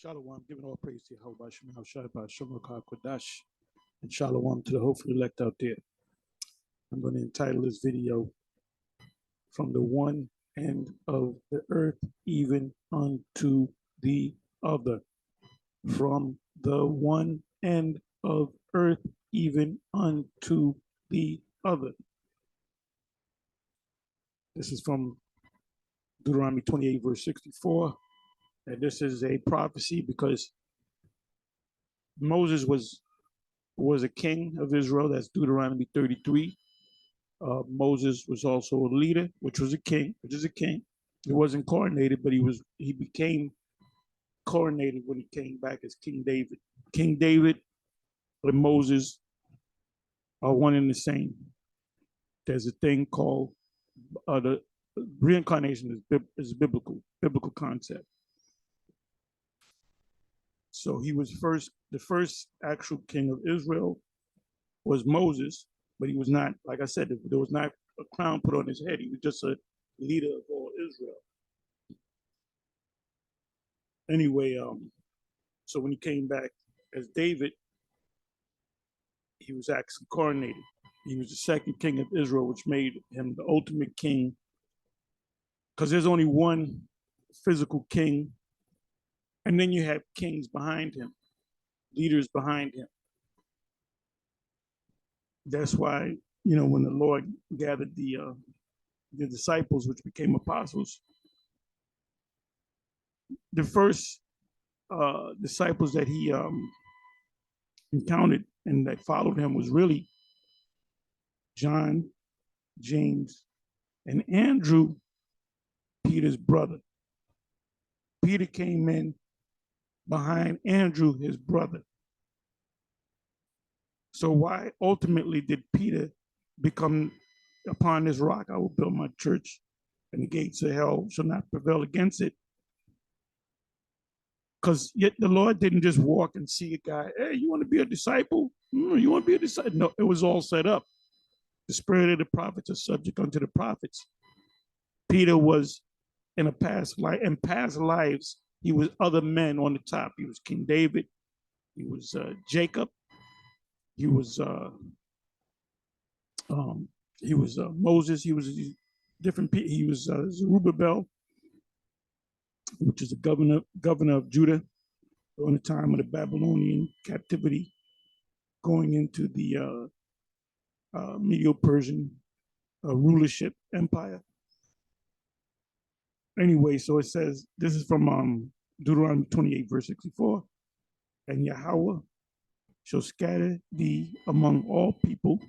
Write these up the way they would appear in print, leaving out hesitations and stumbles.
Shalom, giving all praise to Yahweh Shem Hashai Shem Kodash, and Shalom to the hopefully elect out there. I'm going to entitle this video "From the One End of the Earth Even Unto the Other." From the one end of earth even unto the other. This is from Deuteronomy 28, verse 64. And this is a prophecy because Moses was a king of Israel. That's Deuteronomy 33. Moses was also a leader, which is a king. He wasn't coronated, but he became coronated when he came back as King David. King David and Moses are one and the same. There's a thing called the reincarnation is biblical concept. So he was the first actual king of Israel was Moses, but he was not, like I said, there was not a crown put on his head. He was just a leader of all Israel. Anyway, so when he came back as David, he was actually coronated. He was the second king of Israel, which made him the ultimate king, because there's only one physical king, and then you have kings behind him, leaders behind him. That's why, when the Lord gathered the disciples, which became apostles, the first disciples that he encountered and that followed him was really John, James, and Andrew, Peter's brother. Peter came in behind Andrew, his brother. So why ultimately did Peter become, upon this rock I will build my church, and the gates of hell shall not prevail against it? Because yet the Lord didn't just walk and see a guy, hey, you want to be a disciple? You want to be a disciple? No, it was all set up. The spirit of the prophets are subject unto the prophets. Peter was in past lives, he was other men on the top. He was King David. He was Jacob. He was Moses. He was different. He was Zerubbabel, which is a governor of Judah during the time of the Babylonian captivity, going into the Medo-Persian rulership empire. Anyway, so it says, this is from Deuteronomy 28, verse 64, and Yahweh shall scatter thee among all people.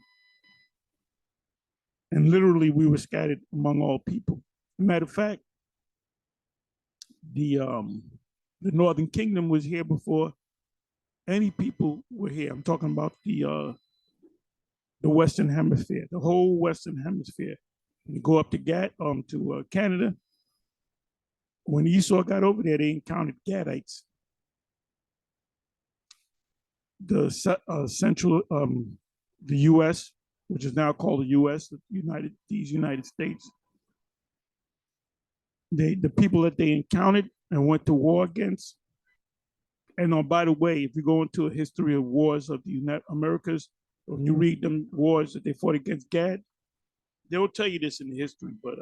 And literally, we were scattered among all people. Matter of fact, the Northern Kingdom was here before any people were here. I'm talking about the Western Hemisphere, the whole Western Hemisphere. When you go up to Canada, when Esau got over there, they encountered Gadites. The central, the U.S., which is now called the U.S., these United States, the people that they encountered and went to war against. And by the way, if you go into a history of wars of the United Americas, when you read them wars that they fought against Gad, they will tell you this in the history, but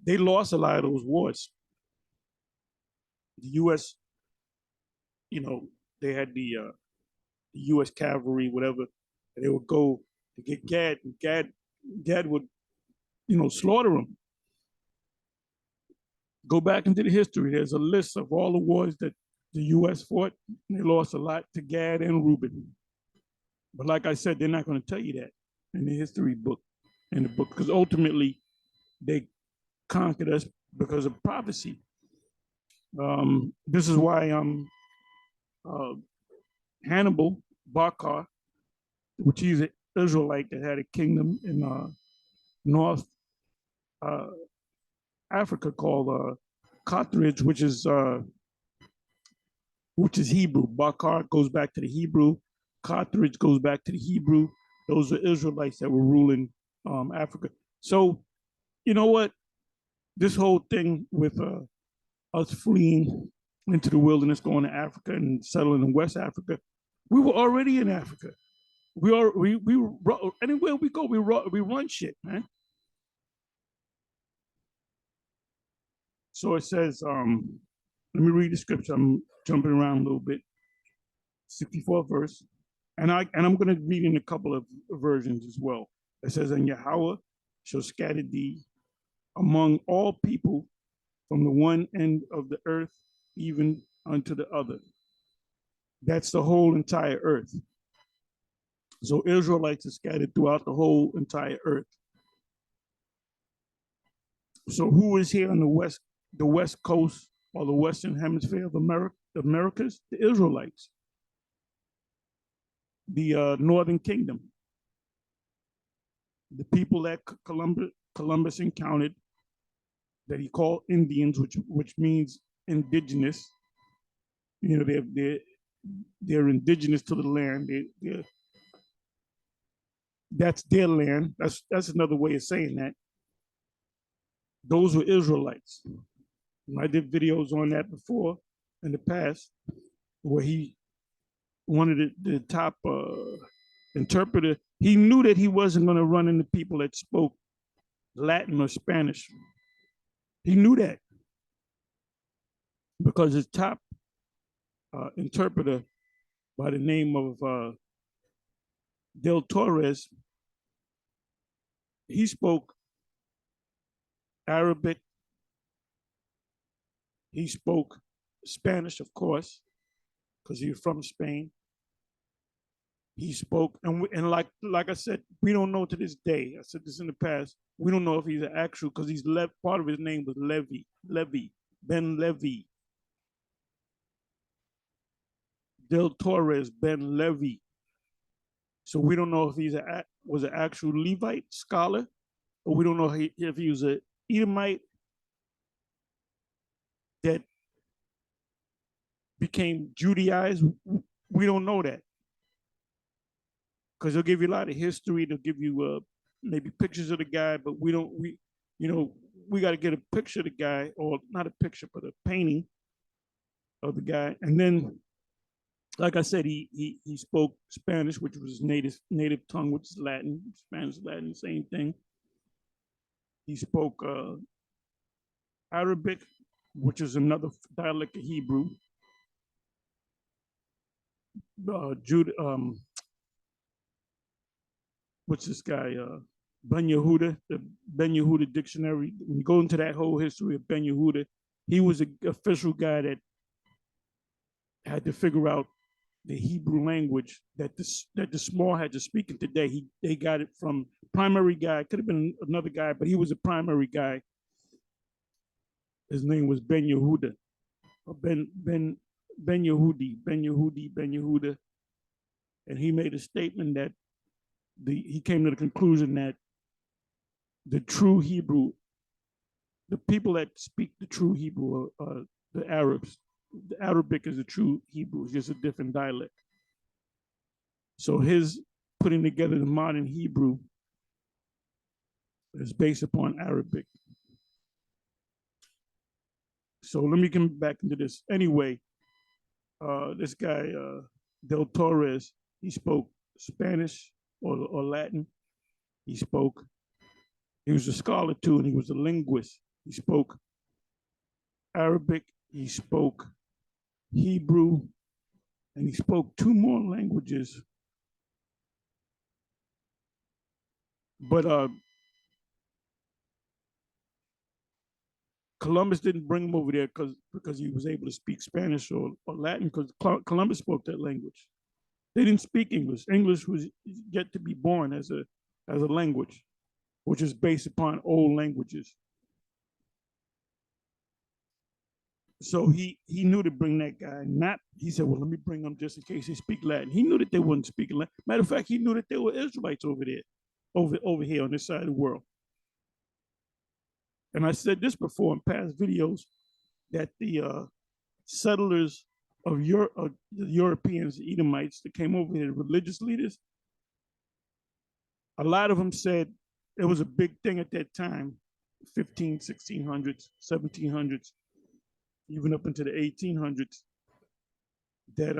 they lost a lot of those wars. The U.S., they had the U.S. cavalry, whatever, and they would go to get Gad, and Gad would, slaughter them. Go back into the history. There's a list of all the wars that the U.S. fought. They lost a lot to Gad and Reuben. But like I said, they're not going to tell you that in the history book, because ultimately they conquered us because of prophecy. This is why Hannibal Barca, which he's an Israelite that had a kingdom in North Africa called Carthage, which is Hebrew. Barca goes back to the Hebrew. Carthage goes back to the Hebrew. Those are Israelites that were ruling Africa. So, you know what? This whole thing with us fleeing into the wilderness, going to Africa and settling in West Africa. We were already in Africa. Anywhere we go, we run shit, man. So it says, let me read the scripture. I'm jumping around a little bit. 64th verse. And I'm going to read in a couple of versions as well. It says, and Yahweh shall scatter thee among all people from the one end of the earth even unto the other. That's the whole entire earth. So Israelites are scattered throughout the whole entire earth. So who is here on the west coast or the western hemisphere of Americas? The Israelites. The northern kingdom. The people that Columbus encountered, that he called Indians, which means indigenous. You know, they're indigenous to the land. That's their land. That's another way of saying that. Those were Israelites. I did videos on that before in the past, where he wanted the top interpreter. He knew that he wasn't going to run into people that spoke Latin or Spanish. He knew that because his top interpreter, by the name of Del Torres, he spoke Arabic. He spoke Spanish, of course, because he was from Spain. He spoke, and like I said, we don't know to this day. I said this in the past. We don't know if he's an actual, because he's part of his name was Ben Levi. Del Torres Ben Levi. So we don't know if was an actual Levite scholar, or we don't know if he was an Edomite that became Judaized. We don't know that, because they'll give you a lot of history. They'll give you maybe pictures of the guy, but we got to get a picture of the guy, or not a picture, but a painting of the guy. And then, like I said, he spoke Spanish, which was his native tongue, which is Latin. Spanish, Latin, same thing. He spoke Arabic, which is another dialect of Hebrew. What's this guy? Ben Yehuda, the Ben Yehuda dictionary. When you go into that whole history of Ben Yehuda, he was an official guy that had to figure out the Hebrew language that the small had to speak in today. They got it from primary guy. Could have been another guy, but he was a primary guy. His name was Ben Yehuda, or Ben Yehuda, and he made a statement that he came to the conclusion that the true Hebrew, the people that speak the true Hebrew are the Arabs. The Arabic is the true Hebrew, it's just a different dialect. So his putting together the modern Hebrew is based upon Arabic. So let me come back into this. Anyway, this guy, Del Torres, he spoke Spanish or Latin. He was a scholar too, and he was a linguist. He spoke Arabic, he spoke Hebrew, and he spoke 2 more languages. But Columbus didn't bring him over there because he was able to speak Spanish or Latin, because Columbus spoke that language. They didn't speak English. English was yet to be born as a language, which is based upon old languages. So he knew to bring that guy. He said, well, let me bring him just in case he speak Latin. He knew that they wouldn't speak Latin. Matter of fact, he knew that there were Israelites over there, over here on this side of the world. And I said this before in past videos, that the settlers of the Europeans, the Edomites that came over here, the religious leaders, a lot of them said it was a big thing at that time, 1600s, 1700s, even up into the 1800s, that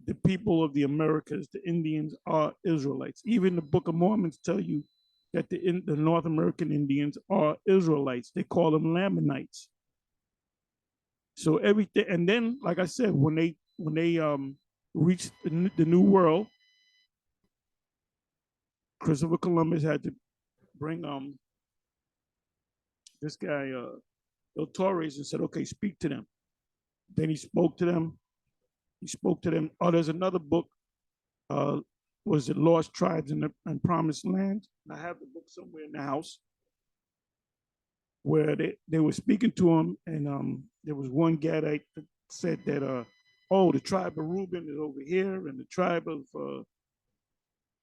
the people of the Americas, the Indians, are Israelites. Even the Book of Mormons tell you that the North American Indians are Israelites. They call them Lamanites. So everything, and then, like I said, when they reached the New World, Christopher Columbus had to bring this guy El Torres and said, "Okay, speak to them." Then he spoke to them. He spoke to them. Oh, there's another book. Was it Lost Tribes in Promised Land? I have the book somewhere in the house where they were speaking to him, and there was one Gadite that said that, oh, the tribe of Reuben is over here, and the tribe of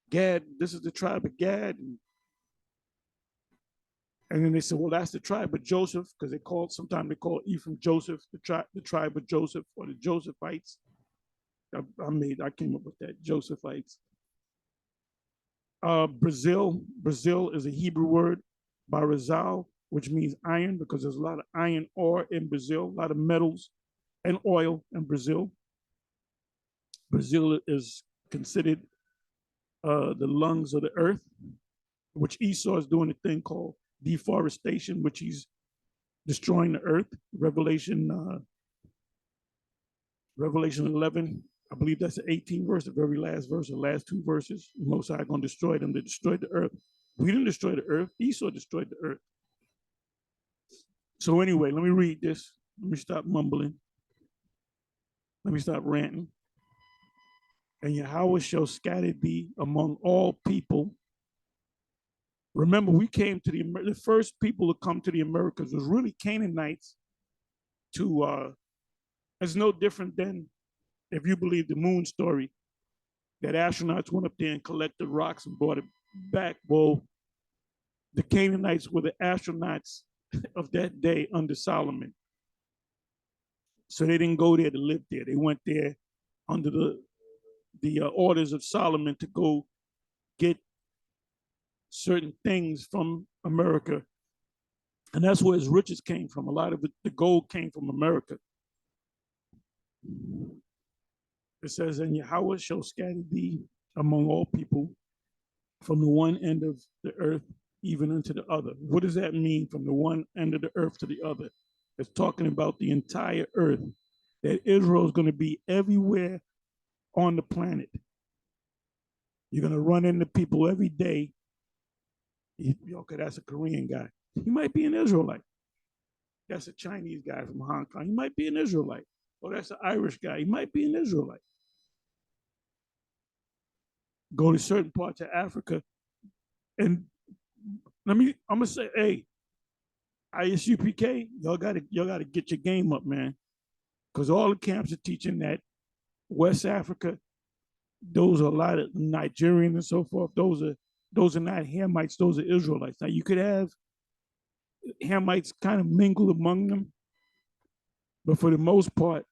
Gad, this is the tribe of Gad. And then they said, well, that's the tribe of Joseph, because sometimes they call Ephraim Joseph, the tribe of Joseph, or the Josephites. I came up with that, Josephites. Brazil is a Hebrew word, barazal, which means iron, because there's a lot of iron ore in Brazil, a lot of metals and oil in Brazil. Brazil is considered the lungs of the earth, which Esau is doing a thing called deforestation, which he's destroying the earth. Revelation 11, I believe that's the 18th verse, the very last verse, the last two verses. Most High going to destroy them. They destroyed the earth. We didn't destroy the earth. Esau destroyed the earth. So anyway, let me read this. Let me stop mumbling. Let me stop ranting. And Yahweh shall scatter thee among all people. Remember, we came to the first people to come to the Americas was really Canaanites. It's no different than, if you believe the moon story, that astronauts went up there and collected rocks and brought it back. Well, the Canaanites were the astronauts of that day under Solomon. So they didn't go there to live there. They went there under the orders of Solomon to go get certain things from America. And that's where his riches came from. A lot of the gold came from America. It says, and Yahweh shall scatter thee among all people from the one end of the earth even unto the other. What does that mean, from the one end of the earth to the other? It's talking about the entire earth, that Israel is going to be everywhere on the planet. You're going to run into people every day. Okay, that's a Korean guy. He might be an Israelite. That's a Chinese guy from Hong Kong. He might be an Israelite. Or that's an Irish guy. He might be an Israelite. Go to certain parts of Africa, and I'm gonna say, hey, ISUPK, y'all gotta get your game up, man, because all the camps are teaching that West Africa, those are a lot of Nigerians and so forth. Those are not Hamites. Those are Israelites. Now you could have Hamites kind of mingle among them, but for the most part,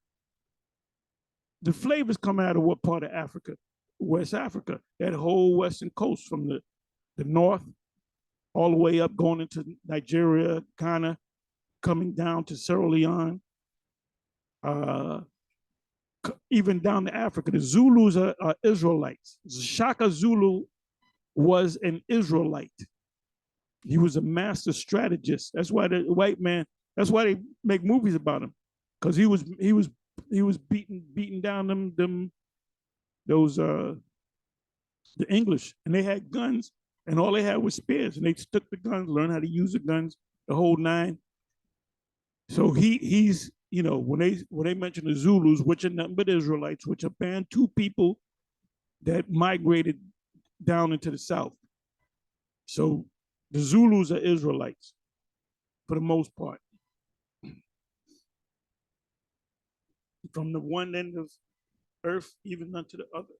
the flavors come out of what part of Africa? West Africa, that whole western coast, from the north all the way up, going into Nigeria, Ghana, coming down to Sierra Leone, even down to Africa. The Zulus are Israelites. Shaka Zulu was an Israelite. He was a master strategist. That's why the white man, that's why they make movies about him, because he was beating down those the English, and they had guns, and all they had was spears, and they took the guns, learned how to use the guns, the whole nine. So he's, when they mention the Zulus, which are nothing but Israelites, which are Bantu people that migrated down into the south. So the Zulus are Israelites for the most part. From the one end of earth even unto the other.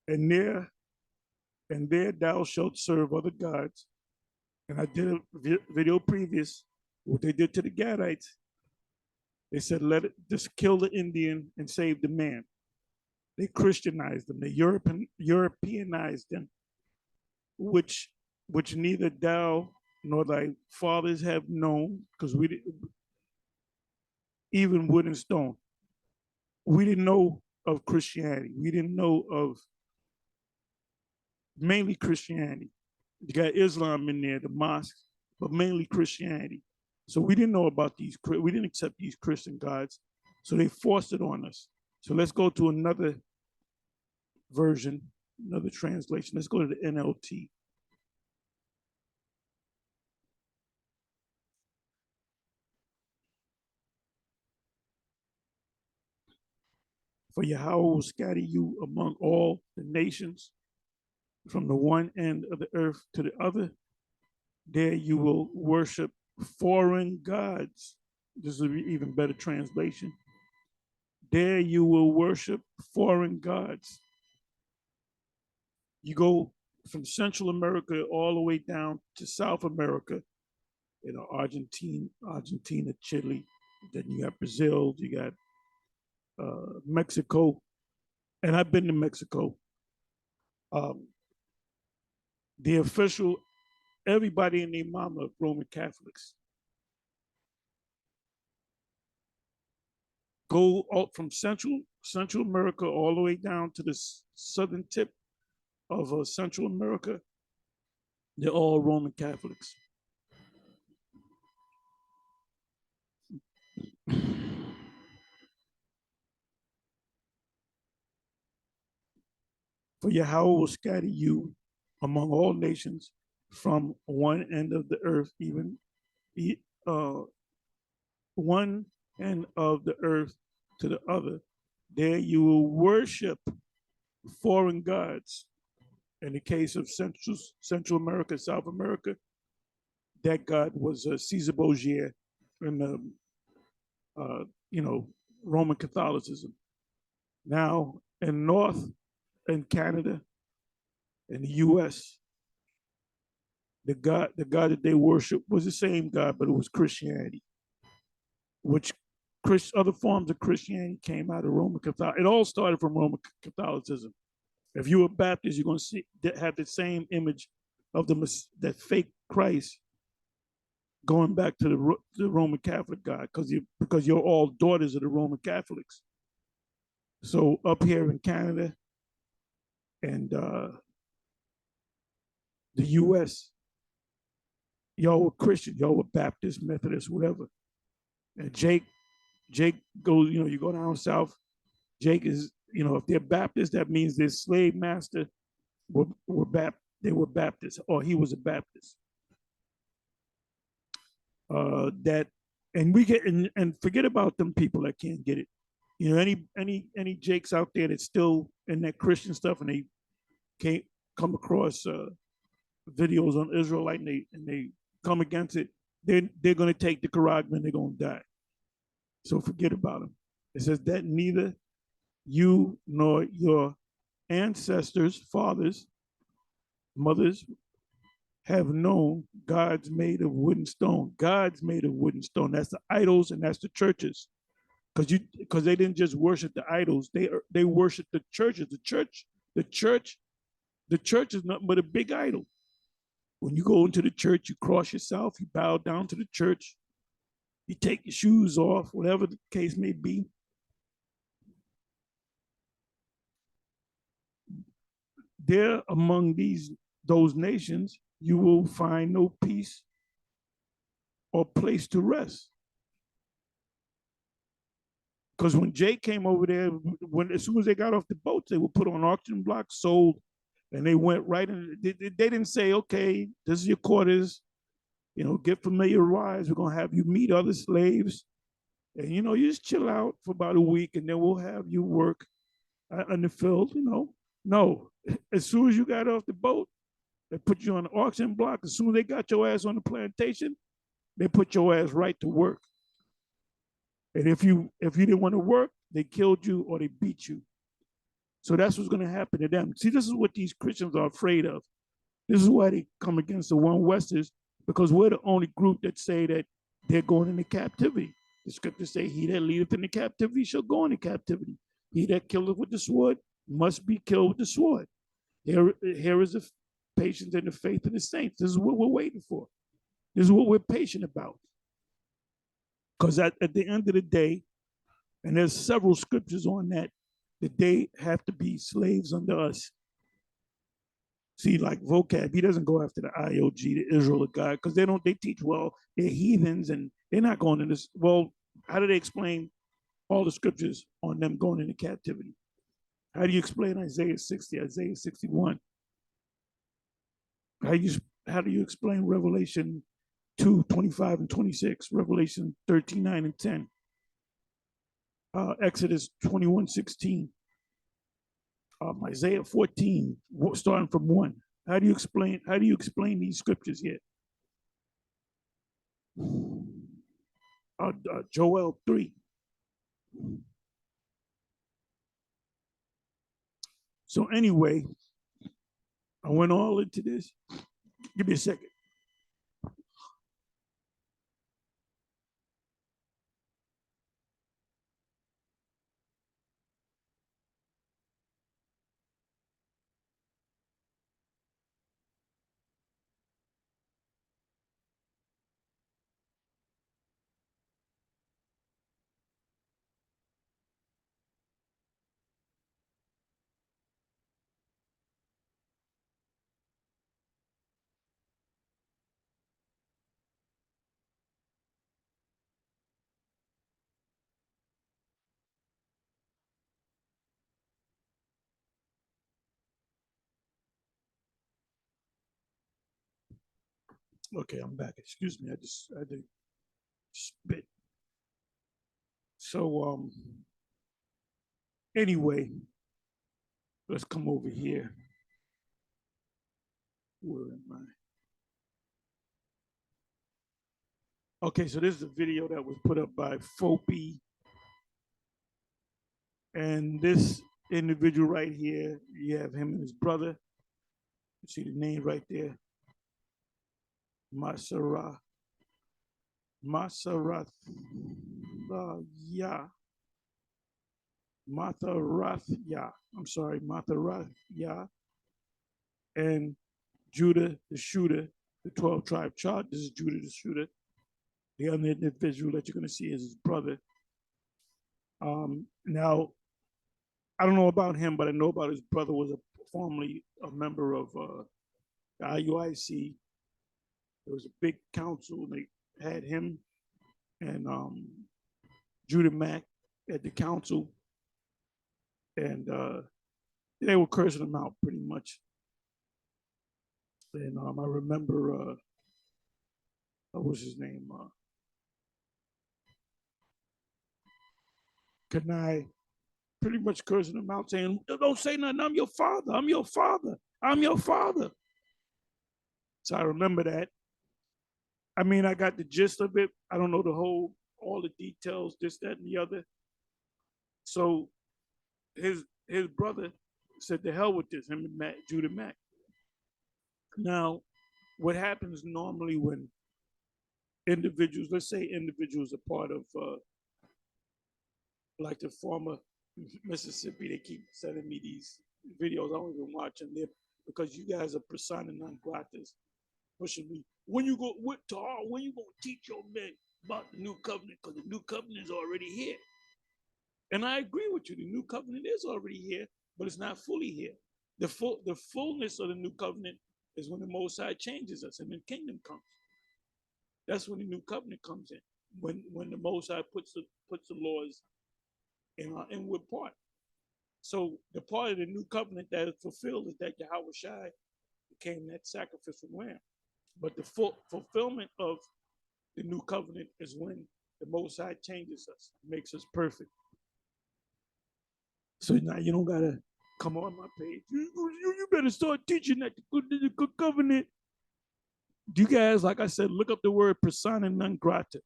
And there thou shalt serve other gods. And I did a video previous, what they did to the Gadites. They said, just kill the Indian and save the man. They Christianized them. They Europeanized them, which neither thou nor thy fathers have known, because we didn't, even wood and stone, we didn't know of Christianity. We didn't know of mainly Christianity. You got Islam in there, the mosques, but mainly Christianity. So we didn't know about these, we didn't accept these Christian gods. So they forced it on us. So let's go to another version, another translation. Let's go to the NLT. For Yahweh will scatter you among all the nations, from the one end of the earth to the other. There you will worship foreign gods. This is an even better translation. There you will worship foreign gods. You go from Central America all the way down to South America, Argentina, Chile. Then you got Brazil, you got Mexico, and I've been to Mexico. The official, everybody and their mama, Roman Catholics. Go out from Central America all the way down to the southern tip of Central America. They're all Roman Catholics. For Yahweh will scatter you among all nations from one end of the earth, even one end of the earth to the other. There you will worship foreign gods. In the case of Central America, South America, that god was Caesar Borgia in the Roman Catholicism. Now in North and Canada, in the U.S., the god that they worship was the same God, but it was Christianity, which other forms of Christianity came out of Roman Catholicism. It all started from Roman Catholicism. If you were Baptist, you're going to have the same image of that fake Christ going back to the Roman Catholic God, because you're all daughters of the Roman Catholics. So up here in Canada and the U.S., y'all were Christian, y'all were Baptist, Methodist, whatever. And Jake goes, you go down south, Jake is, if they're Baptist, that means their slave master they were Baptist, or he was a Baptist. And we get and forget about them people that can't get it. Any Jakes out there that's still in that Christian stuff and they can't come across videos on Israelite and they come against it, they're going to take the Quran and they're going to die. So forget about them. It says that neither you nor your ancestors, fathers, mothers, have known gods made of wood and stone. Gods made of wood and stone. That's the idols and that's the churches. Because they didn't just worship the idols, they worship the churches. The church is nothing but a big idol. When you go into the church, you cross yourself, you bow down to the church, you take your shoes off, whatever the case may be. There among those nations, you will find no peace or place to rest. Because when Jake came over there, as soon as they got off the boat, they were put on auction blocks, sold, and they went right in. They didn't say, okay, this is your quarters, get familiarized. We're going to have you meet other slaves. And, you just chill out for about a week, and then we'll have you work in the field, No, as soon as you got off the boat, they put you on the auction block. As soon as they got your ass on the plantation, they put your ass right to work. And if you didn't want to work, they killed you or they beat you. So that's what's going to happen to them. See, this is what these Christians are afraid of. This is why they come against the One Westers, because we're the only group that say that they're going into captivity. The scriptures say, he that leadeth into captivity shall go into captivity. He that killeth with the sword must be killed with the sword. Here is the patience and the faith of the saints. This is what we're waiting for. This is what we're patient about. Because at the end of the day, and there's several scriptures on that they have to be slaves under us. See, like vocab, he doesn't go after the IOG, the Israel of God, because they teach, well, they're heathens and they're not going in this. Well, how do they explain all the scriptures on them going into captivity? How do you explain Isaiah 60, Isaiah 61? How do you explain Revelation 2, 25 and 26, Revelation 13, 9 and 10, Exodus 21, 16, Isaiah 14, starting from 1. How do you explain these scriptures here? Joel 3. So anyway, I went all into this. Give me a second. Okay, I'm back. Excuse me. I had to spit. So anyway, let's come over here. Where am I? Okay, so this is a video that was put up by Fopi. And this individual right here, you have him and his brother. You see the name right there. Masarath. Matharathya. I'm sorry, Matharathya. And Judah the Shooter, the 12 tribe chart. This is Judah the Shooter. The other individual that you're going to see is his brother. Now, I don't know about him, but I know about his brother was formerly a member of the IUIC. There was a big council. They had him and Judah Mack at the council, and they were cursing him out pretty much. And I remember, what was his name? Kanai pretty much cursing him out, saying, don't say nothing, I'm your father, I'm your father, I'm your father. So I remember that. I mean, I got the gist of it. I don't know all the details, this, that, and the other. So his brother said, to hell with this, him and Matt, Judah Mack. Now, what happens normally when individuals, let's say individuals are part of, like the former Mississippi, they keep sending me these videos. I don't even watch them there because you guys are persona non gratas, pushing me. When you go when you gonna teach your men about the new covenant? Because the new covenant is already here. And I agree with you. The new covenant is already here, but it's not fully here. The fullness of the new covenant is when the Most High changes us and the kingdom comes. That's when the new covenant comes in. When the Most High puts the laws in our inward part. So the part of the new covenant that is fulfilled is that Yahweh Shai became that sacrificial lamb. But the full fulfillment of the new covenant is when the Most High changes us, makes us perfect. So now you don't gotta come on my page. You better start teaching that the good covenant. You guys, like I said, look up the word persona non grata,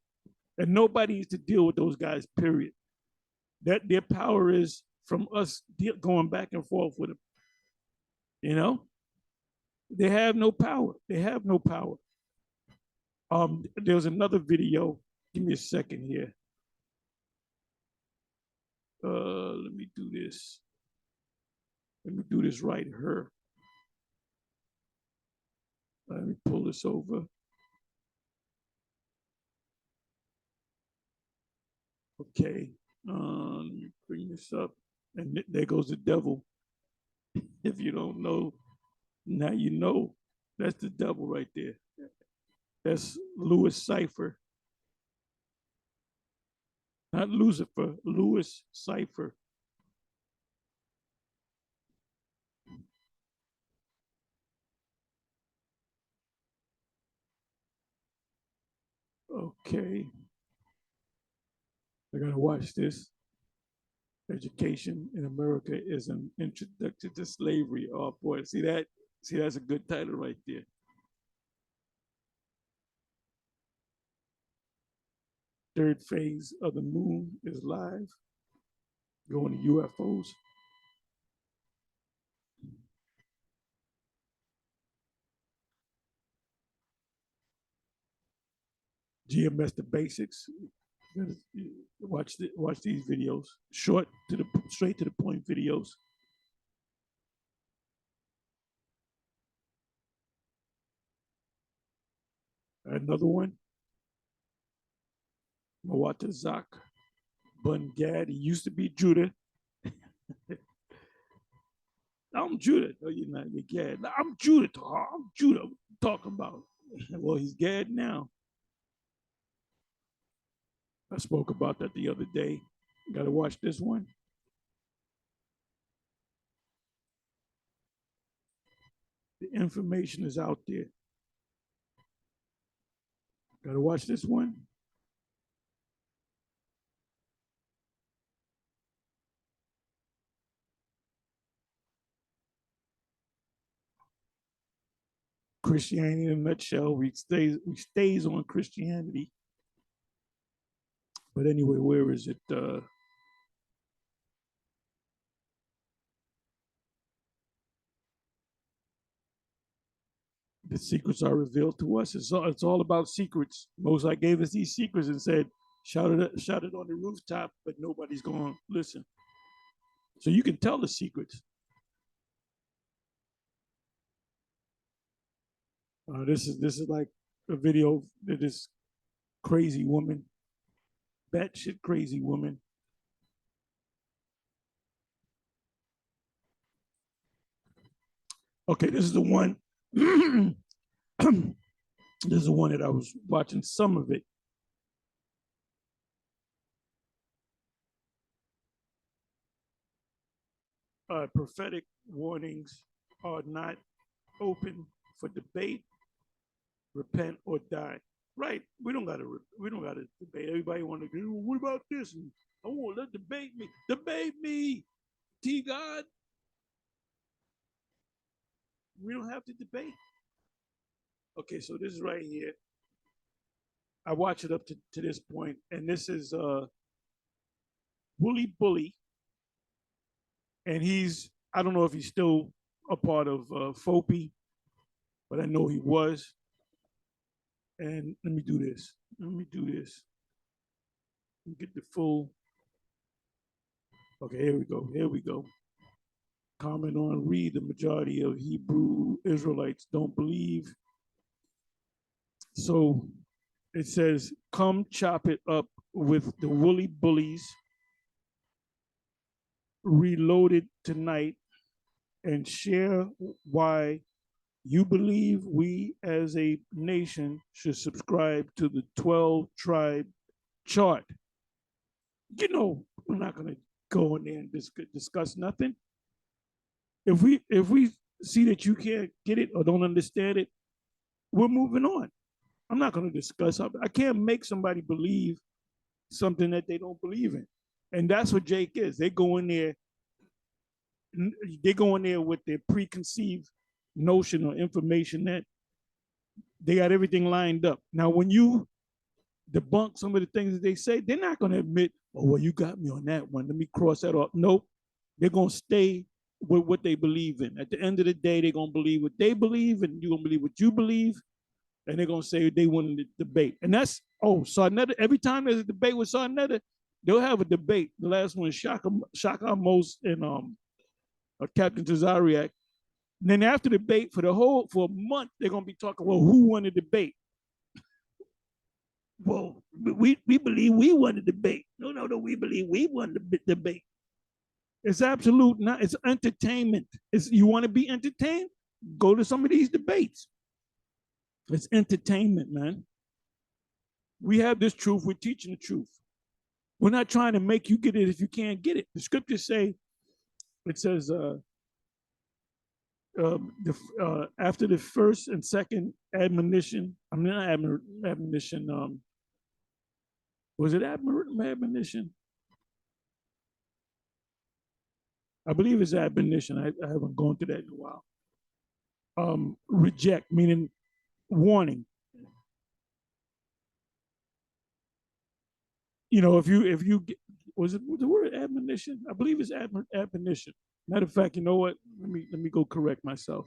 and nobody needs to deal with those guys. Period. That their power is from us going back and forth with them. You know, they have no power. They have no power. There's another video. Give me a second here. Let me do this. Let me do this right here. Let me pull this over. Okay, let me bring this up. And there goes the devil. If you don't know, now you know. That's the devil right there. That's Louis Cipher. Not Lucifer, Louis Cipher. Okay, I gotta watch this. Education in America is an introduction to slavery. Oh boy, see that? See, that's a good title right there. Third phase of the moon is live. Going to UFOs. GMS the basics. Watch these videos. Short to the straight to the point videos. Another one. Mawatazak Bun Gad. He used to be Judah. I'm Judah. No, you're not. You're Gad. No, I'm Judah. I'm Judah. What you talking about? Well, he's Gad now. I spoke about that the other day. Got to watch this one. The information is out there. Got to watch this one. Christianity in a nutshell. We stays on Christianity. But anyway, where is it? The secrets are revealed to us. It's all about secrets. Mosai gave us these secrets and said, shout it on the rooftop, but nobody's going to listen. So you can tell the secrets. This is like a video that this crazy woman, batshit crazy woman. Okay, this is the one. This is the one that I was watching some of it. Prophetic warnings are not open for debate, repent or die. Right? We don't gotta debate. Everybody want to go, what about this? And I want to debate me. Debate me, T God. We don't have to debate. Okay, so this is right here. I watch it up to this point, and this is Wooly Bully, and I don't know if he's still a part of FOPI, but I know he was. And let me do this. Let me do this. Let me get the full. Okay, here we go. Here we go. Comment on read. The majority of Hebrew Israelites don't believe. So it says, come chop it up with the woolly bullies, reloaded tonight, and share why you believe we as a nation should subscribe to the 12 tribe chart. You know, we're not going to go in there and discuss nothing. If we see that you can't get it or don't understand it, we're moving on. I'm not going to discuss. I can't make somebody believe something that they don't believe in, and that's what Jake is. They go in there. They go in there with their preconceived notion or information that they got everything lined up. Now, when you debunk some of the things that they say, they're not going to admit, oh, well, you got me on that one. Let me cross that off. Nope. They're going to stay with what they believe in. At the end of the day, they're going to believe what they believe, and you're going to believe what you believe, and they're going to say they want to debate. And that's, Sarnetta, every time there's a debate with Sarnetta, they'll have a debate. The last one is Shaka Most and Captain Tazariak. And then after the debate, for a month, they're going to be talking, well, who won the debate? Well, we believe we won the debate. No, no, no, we believe we won the debate. It's absolute not. It's entertainment. It's you want to be entertained? Go to some of these debates. It's entertainment, man. We have this truth. We're teaching the truth. We're not trying to make you get it if you can't get it. The scriptures say, it says, after the first and second admonition, I'm not admonition. Was it admonition? I believe it's admonition. I haven't gone through that in a while. Reject, meaning warning. You know, if you was it the word admonition? I believe it's admonition. Matter of fact, you know what? Let me go correct myself.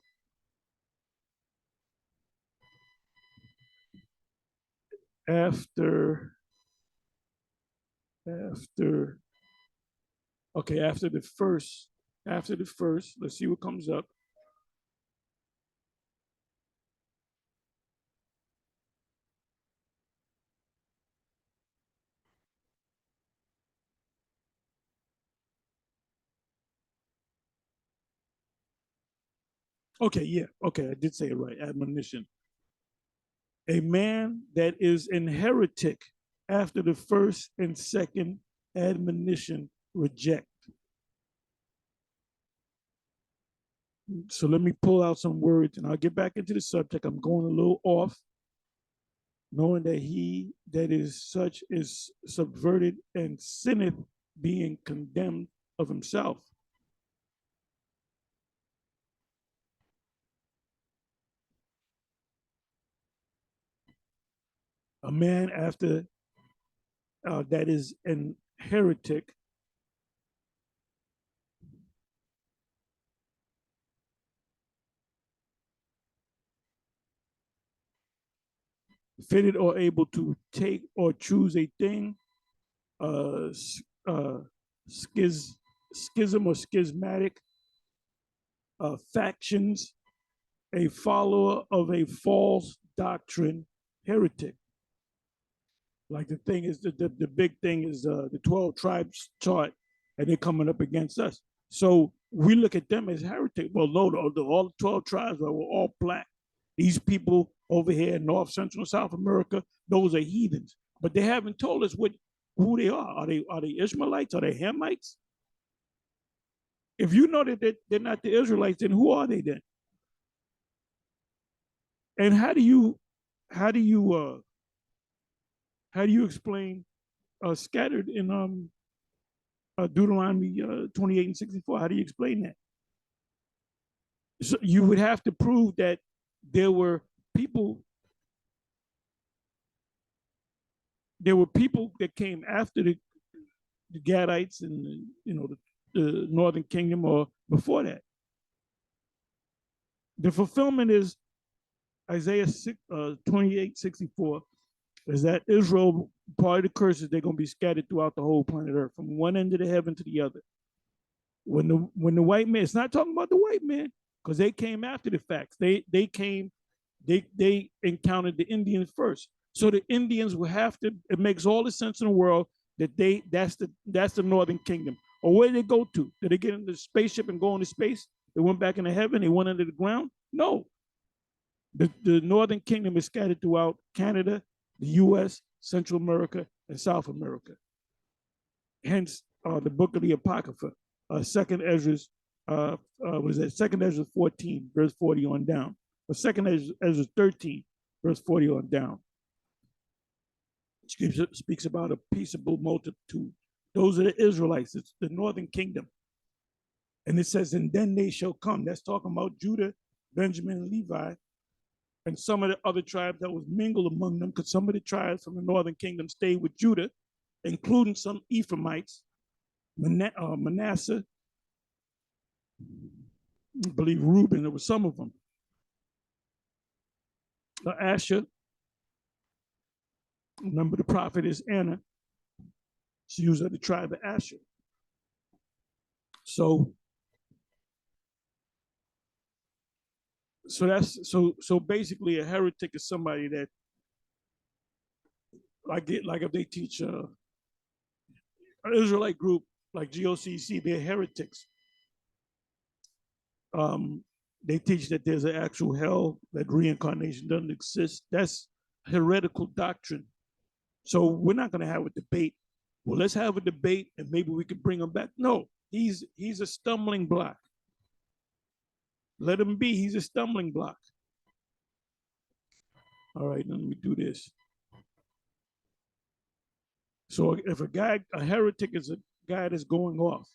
After okay, after the first, let's see what comes up. Okay, yeah, okay, I did say it right. Admonition. A man that is an heretic after the first and second admonition reject. So let me pull out some words and I'll get back into the subject. I'm going a little off, knowing that he that is such is subverted and sinneth, being condemned of himself. A man after that is an heretic fitted or able to take or choose a thing, uh, uh, schism or schismatic, factions, a follower of a false doctrine, heretic. Like the thing is, the big thing is the 12 tribes chart, and they're coming up against us. So we look at them as heretic. Well, no, all the 12 tribes were all black. These people over here in North, Central, South America, those are heathens. But they haven't told us who they are. Are they Ishmaelites? Are they Hamites? If you know that they're not the Israelites, then who are they then? And how do you explain scattered in Deuteronomy 28 and 64? How do you explain that? So you would have to prove that there were people that came after the Gadites and the Northern Kingdom or before that. The fulfillment is Isaiah 28:64, is that Israel, part of the curses, they're going to be scattered throughout the whole planet Earth, from one end of the heaven to the other. When the white man, it's not talking about the white man, because they came after the facts. They encountered the Indians first. So the Indians will have to, it makes all the sense in the world that that's the Northern Kingdom. Or where did they go to? Did they get in the spaceship and go into space? They went back into heaven, they went under the ground? No. The Northern Kingdom is scattered throughout Canada, the US, Central America, and South America. Hence, the book of the Apocrypha, Second Ezra, what is that? Second Ezra 14, verse 40 on down. Or Second Ezra 13, verse 40 on down. It speaks about a peaceable multitude. Those are the Israelites. It's the Northern Kingdom. And it says, and then they shall come. That's talking about Judah, Benjamin, and Levi, and some of the other tribes that was mingled among them, because some of the tribes from the Northern Kingdom stayed with Judah, including some Ephraimites, Manasseh, I believe Reuben, there were some of them. Asher, remember the prophet is Anna. She was of the tribe of Asher. So basically a heretic is somebody that like if they teach an Israelite group like GOCC, they're heretics. They teach that there's an actual hell, that reincarnation doesn't exist. That's heretical doctrine. So we're not going to have a debate. Well, let's have a debate and maybe we could bring him back. No, he's a stumbling block. Let him be. He's a stumbling block. All right, let me do this. So if a heretic is a guy that's going off,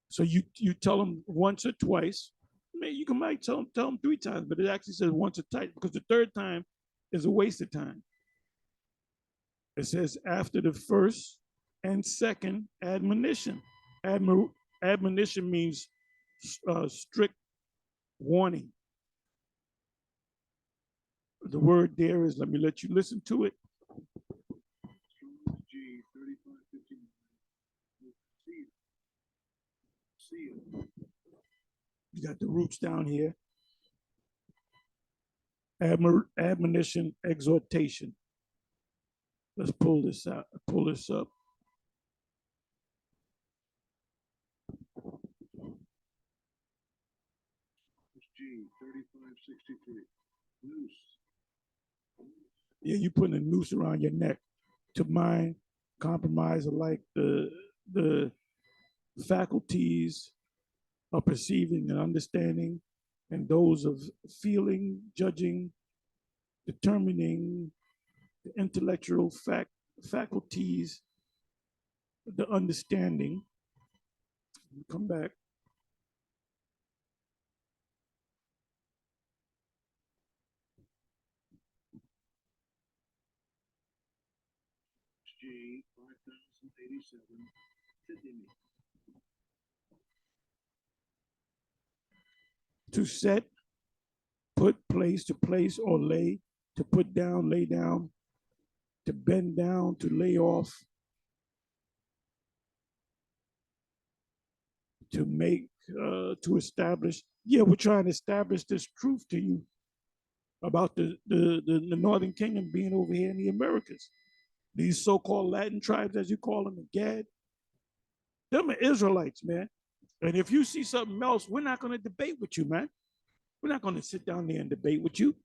so you tell him once or twice, maybe you might tell him 3 times, but it actually says once or twice because the third time is a waste of time. It says after the first and second admonition. Admonition means strict warning. The word there is, let me let you listen to it. You got the roots down here. Admonition, exhortation. Let's pull this out. Pull this up. G 3563. Noose. Yeah, you putting a noose around your neck. To mind, compromise alike the faculties of perceiving and understanding, and those of feeling, judging, determining, the intellectual faculties, the understanding. Come back. G 5087. To set, put, place, to place or lay, to put down, lay down, to bend down, to lay off, to make, to establish. Yeah, we're trying to establish this truth to you about the Northern Kingdom being over here in the Americas. These so-called Latin tribes, as you call them, the Gad, them are Israelites, man. And if you see something else, we're not going to debate with you, man. We're not going to sit down there and debate with you.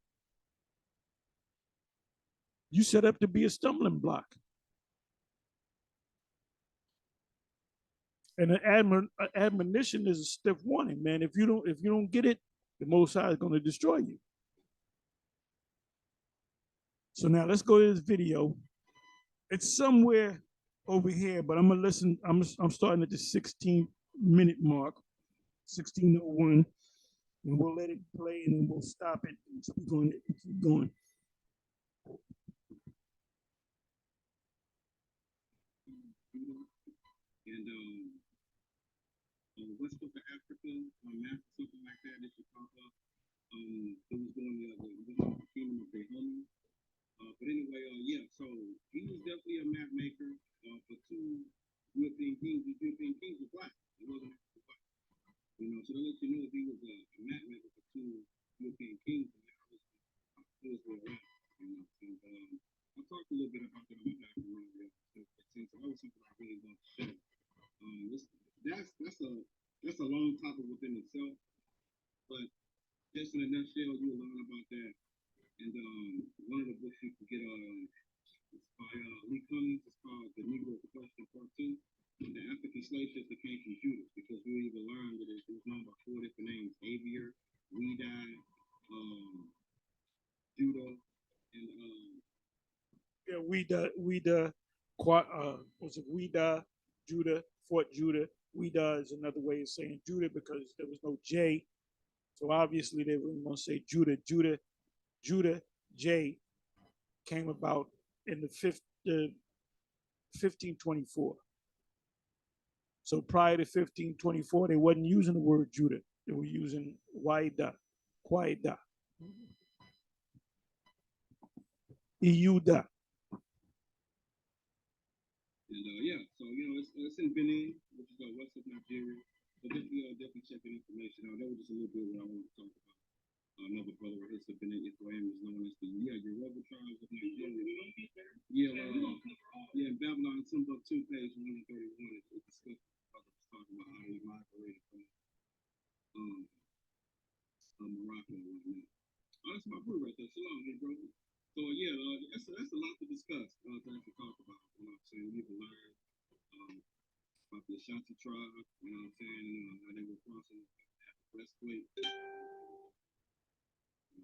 You set up to be a stumbling block. And an admonition is a stiff warning, man. If you don't get it, the Most High is going to destroy you. So now let's go to this video. It's somewhere over here, but I'm gonna listen. I'm starting at the 16-minute mark, 16:01, and we'll let it play, and then we'll stop it and keep going. And West Coast of Africa, map or something like that, it should pop up. It was doing the kingdom of Dahomey. But anyway, yeah, so he was definitely a map maker for 2 European kings. These European kings were black. It wasn't black. So to let you know, he was a map maker for 2 European kings, and that was where around. And I'll talk a little bit about that on my background. Since that was something I really want to show. That's a long topic within itself, but just in a nutshell, you'll learn about that. And one of the books you can get is by Lee Cummings. It's called The Negro Question Part 2. And the African slave ships that came from Judah, because we even learned that it was known by 4 different names: Avier, Weedi, Judah, and yeah, Weeda, was it Weeda, Judah, Fort Judah. Weeda is another way of saying Judah because there was no J. So obviously they were going to say Judah. Judah J came about in the 1524. So prior to 1524, they wasn't using the word Judah. They were using Waida, Kwaida, Iuda. And yeah, so it's in Benin, which is west of Nigeria. So definitely check the information out. That was just a little bit what I wanted to talk about. Another brother, his Benin Ephraim is known as the Yoruba tribes of Nigeria. Yeah, book 2, page 131, it discusses talking about how they migrated from Morocco and whatnot. Oh, that's my brew right there. Shalom, hey, brother. So yeah, that's a lot to discuss. Things to talk about. You know what I'm saying? We need to learn about the Ashanti tribe. You know what I'm saying? How they were crossing at the breastplate. You know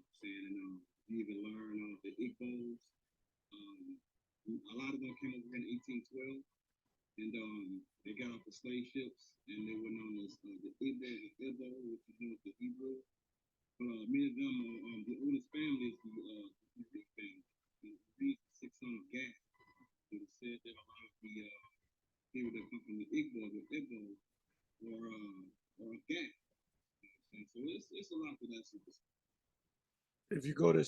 what I'm saying? And you even learn the Igbos. A lot of them came over in 1812, and they got off the slave ships, and they were known as the Igbo, which is known as the Hebrew. But many of them, the oldest family is the Hebrew family. These 6 sons of Gad. It was said that a lot of the people that come from the Igbo or Gad. So it's a lot for that super. If you go to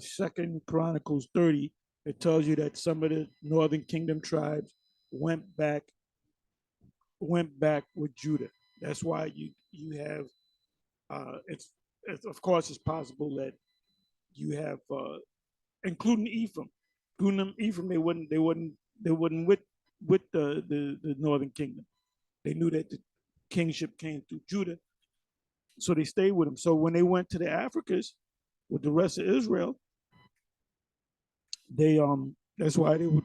Second Chronicles 30, it tells you that some of the Northern Kingdom tribes went back with Judah. That's why you have it's of course it's possible that you have including Ephraim. Ephraim, they wouldn't with the Northern Kingdom. They knew that the kingship came through Judah, so they stayed with him. So when they went to the Africas with the rest of Israel, they that's why they would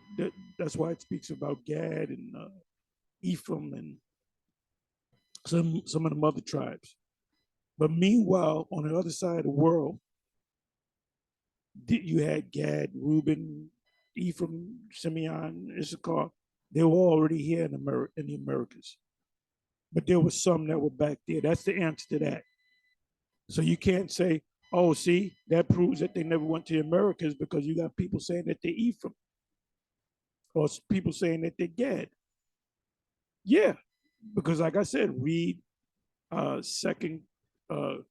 that's why it speaks about Gad and Ephraim and some of the other tribes. But meanwhile, on the other side of the world, you had Gad, Reuben, Ephraim, Simeon, Issachar. They were already here in the Americas, but there were some that were back there. That's the answer to that. So you can't say, "Oh, see, that proves that they never went to the Americas," because you got people saying that they're Ephraim, or people saying that they're Gad. Yeah, because like I said, read Second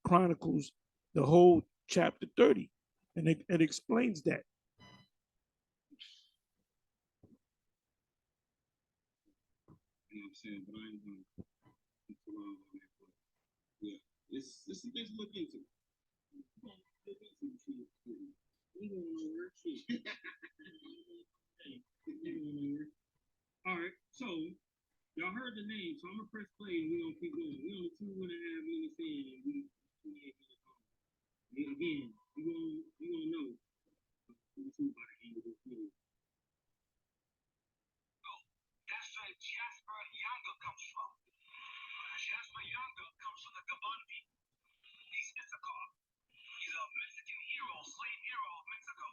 Chronicles, the whole chapter 30, and it explains that. You know what I'm saying? But I ain't gonna keep too long on that. But yeah, it's some things to look into. All right, so y'all heard the name, so I'm gonna press play and we're gonna keep going. We only 2.5 minutes in, and we 28 minutes on. And again, you gonna know who's who by the end of this video. That's where Jasper Younger comes from. Jasper Younger comes from the Gabandi. He's Issachar. He's a Mexican hero, slave hero of Mexico.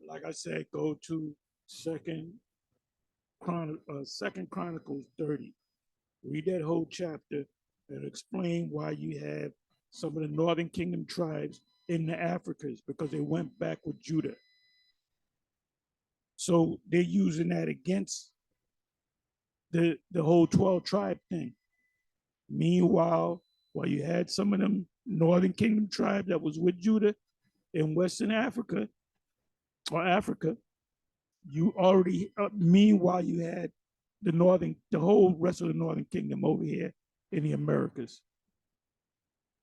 Like I said, go to Second Chronicles 30. Read that whole chapter and explain why you have some of the Northern Kingdom tribes in the Africas, because they went back with Judah. So they're using that against the whole 12 tribe thing. Meanwhile, while you had some of them Northern Kingdom tribe that was with Judah in Western Africa or Africa, you already meanwhile you had the whole rest of the Northern Kingdom over here in the Americas.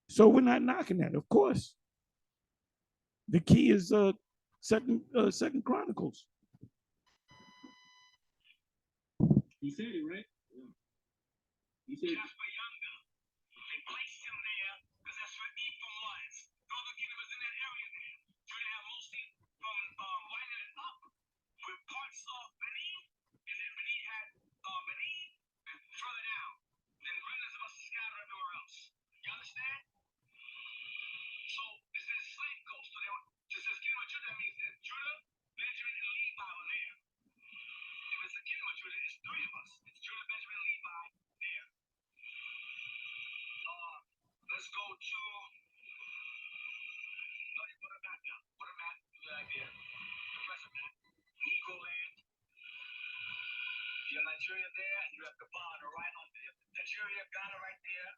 So we're not knocking that, of course. The key is Second Chronicles. You said it right. Yeah. You said Jasper Younger. They placed him there because that's where Ephraim was. Northern Kingdom was in that area there. Judah had mostly from Whitehead up with parts of Benin, and then Benin had Benin and further down. Then the remnants must have scattered everywhere else. You understand? So this is slave coast. So they were, just as Kingdom of Judah means that Judah, Benjamin, and Levi were there. If it's the Kingdom of Judah, it's 3 of us. It's Judah, Benjamin, and Levi there. Let's go to. What a map now. What a map do you have here? The present map. Negro land. You have Nigeria there, and you have Gabon right on there. Nigeria, Ghana right there.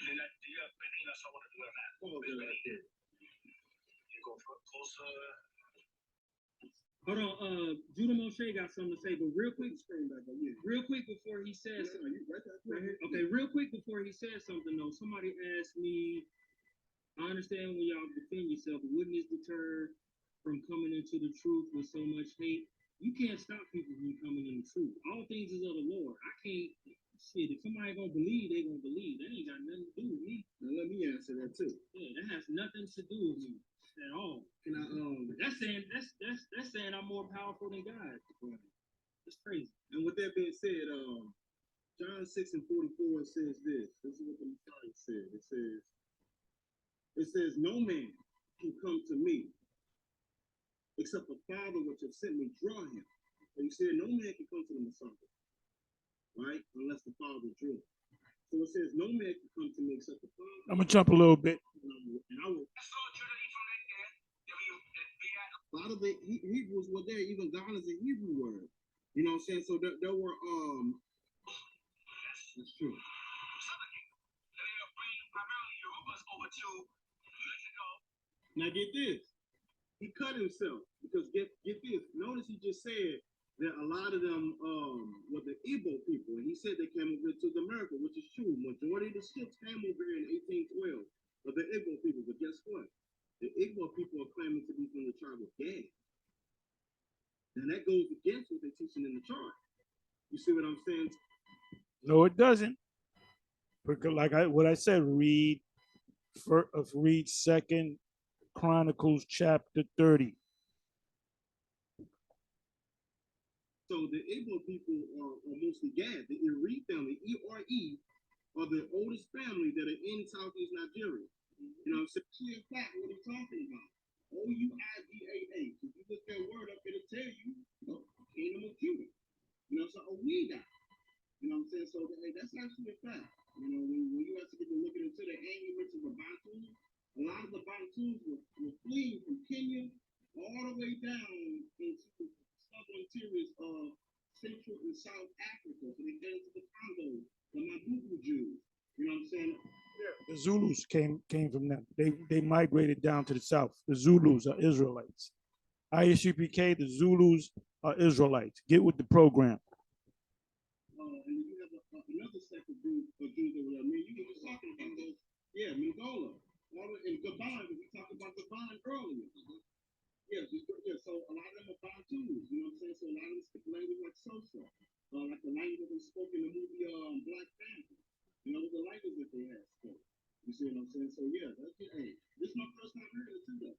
Then you have Benin, that's all the map. Oh, right there. You go closer. Hold on, Judah Moshe got something to say, but real quick, real quick before he says something. Okay, real quick before he says something though, somebody asked me, I understand when y'all defend yourself, but wouldn't this deter from coming into the truth with so much hate? You can't stop people from coming in the truth. All things is of the Lord. I can't. Shit, if somebody gonna believe, they gonna believe. That ain't got nothing to do with me. Now let me answer that too. Yeah, that has nothing to do with me at all. Can I that's saying I'm more powerful than God. It's crazy. And with that being said, John 6:44 says this. This is what the Messiah said. It says, no man can come to me except the Father which has sent me draw him. So you said no man can come to the Messiah, right? Unless the Father drew him. So it says no man can come to me except the Father. I'm gonna jump a little bit. And I will. A lot of the Hebrews were there, even God is a Hebrew word. You know what I'm saying? So there were that's true. Now get this. He cut himself because get this. Notice he just said that a lot of them were the Igbo people, and he said they came over to America, which is true. Majority of the ships came over here in 1812 of the Igbo people, but guess what? The Igbo people are claiming to be from the tribe of Gad. And that goes against what they're teaching in the chart. You see what I'm saying? No, it doesn't. Because like what I said, read Second Chronicles chapter 30. So the Igbo people are mostly Gad. The Eri family, E-R-E, are the oldest family that are in Southeast Nigeria. You know, so clear fact what he's talking about. O-U-I-D-A-A. If you look that word up, it'll tell you, Kingdom of Judah. You know, so Ouida. You know what I'm saying? So hey, that's actually a fact. You know, when you actually get to looking into the amulets of the Bantus, a lot of the Bantus were fleeing from Kenya all the way down into the southern interiors of Central and South Africa. So they get into the Congo, the Mabubu Jews. You know what I'm saying? The Zulus came from them. They migrated down to the south. The Zulus are Israelites. ISUPK, the Zulus are Israelites. Get with the program. And you have another set of Jews over there. I mean, you were just talking about those. Yeah, Mongola. And Gabon, we talked about Gabon earlier. Yeah, so a lot of them are Bantus, you know what I'm saying? So a lot of them speak language like Sosa, like the language that they spoke in the movie Black Panther. You know, the language that they had spoke. You see what I'm saying? So yeah, that's it. Hey, this is my first time hearing it too, though.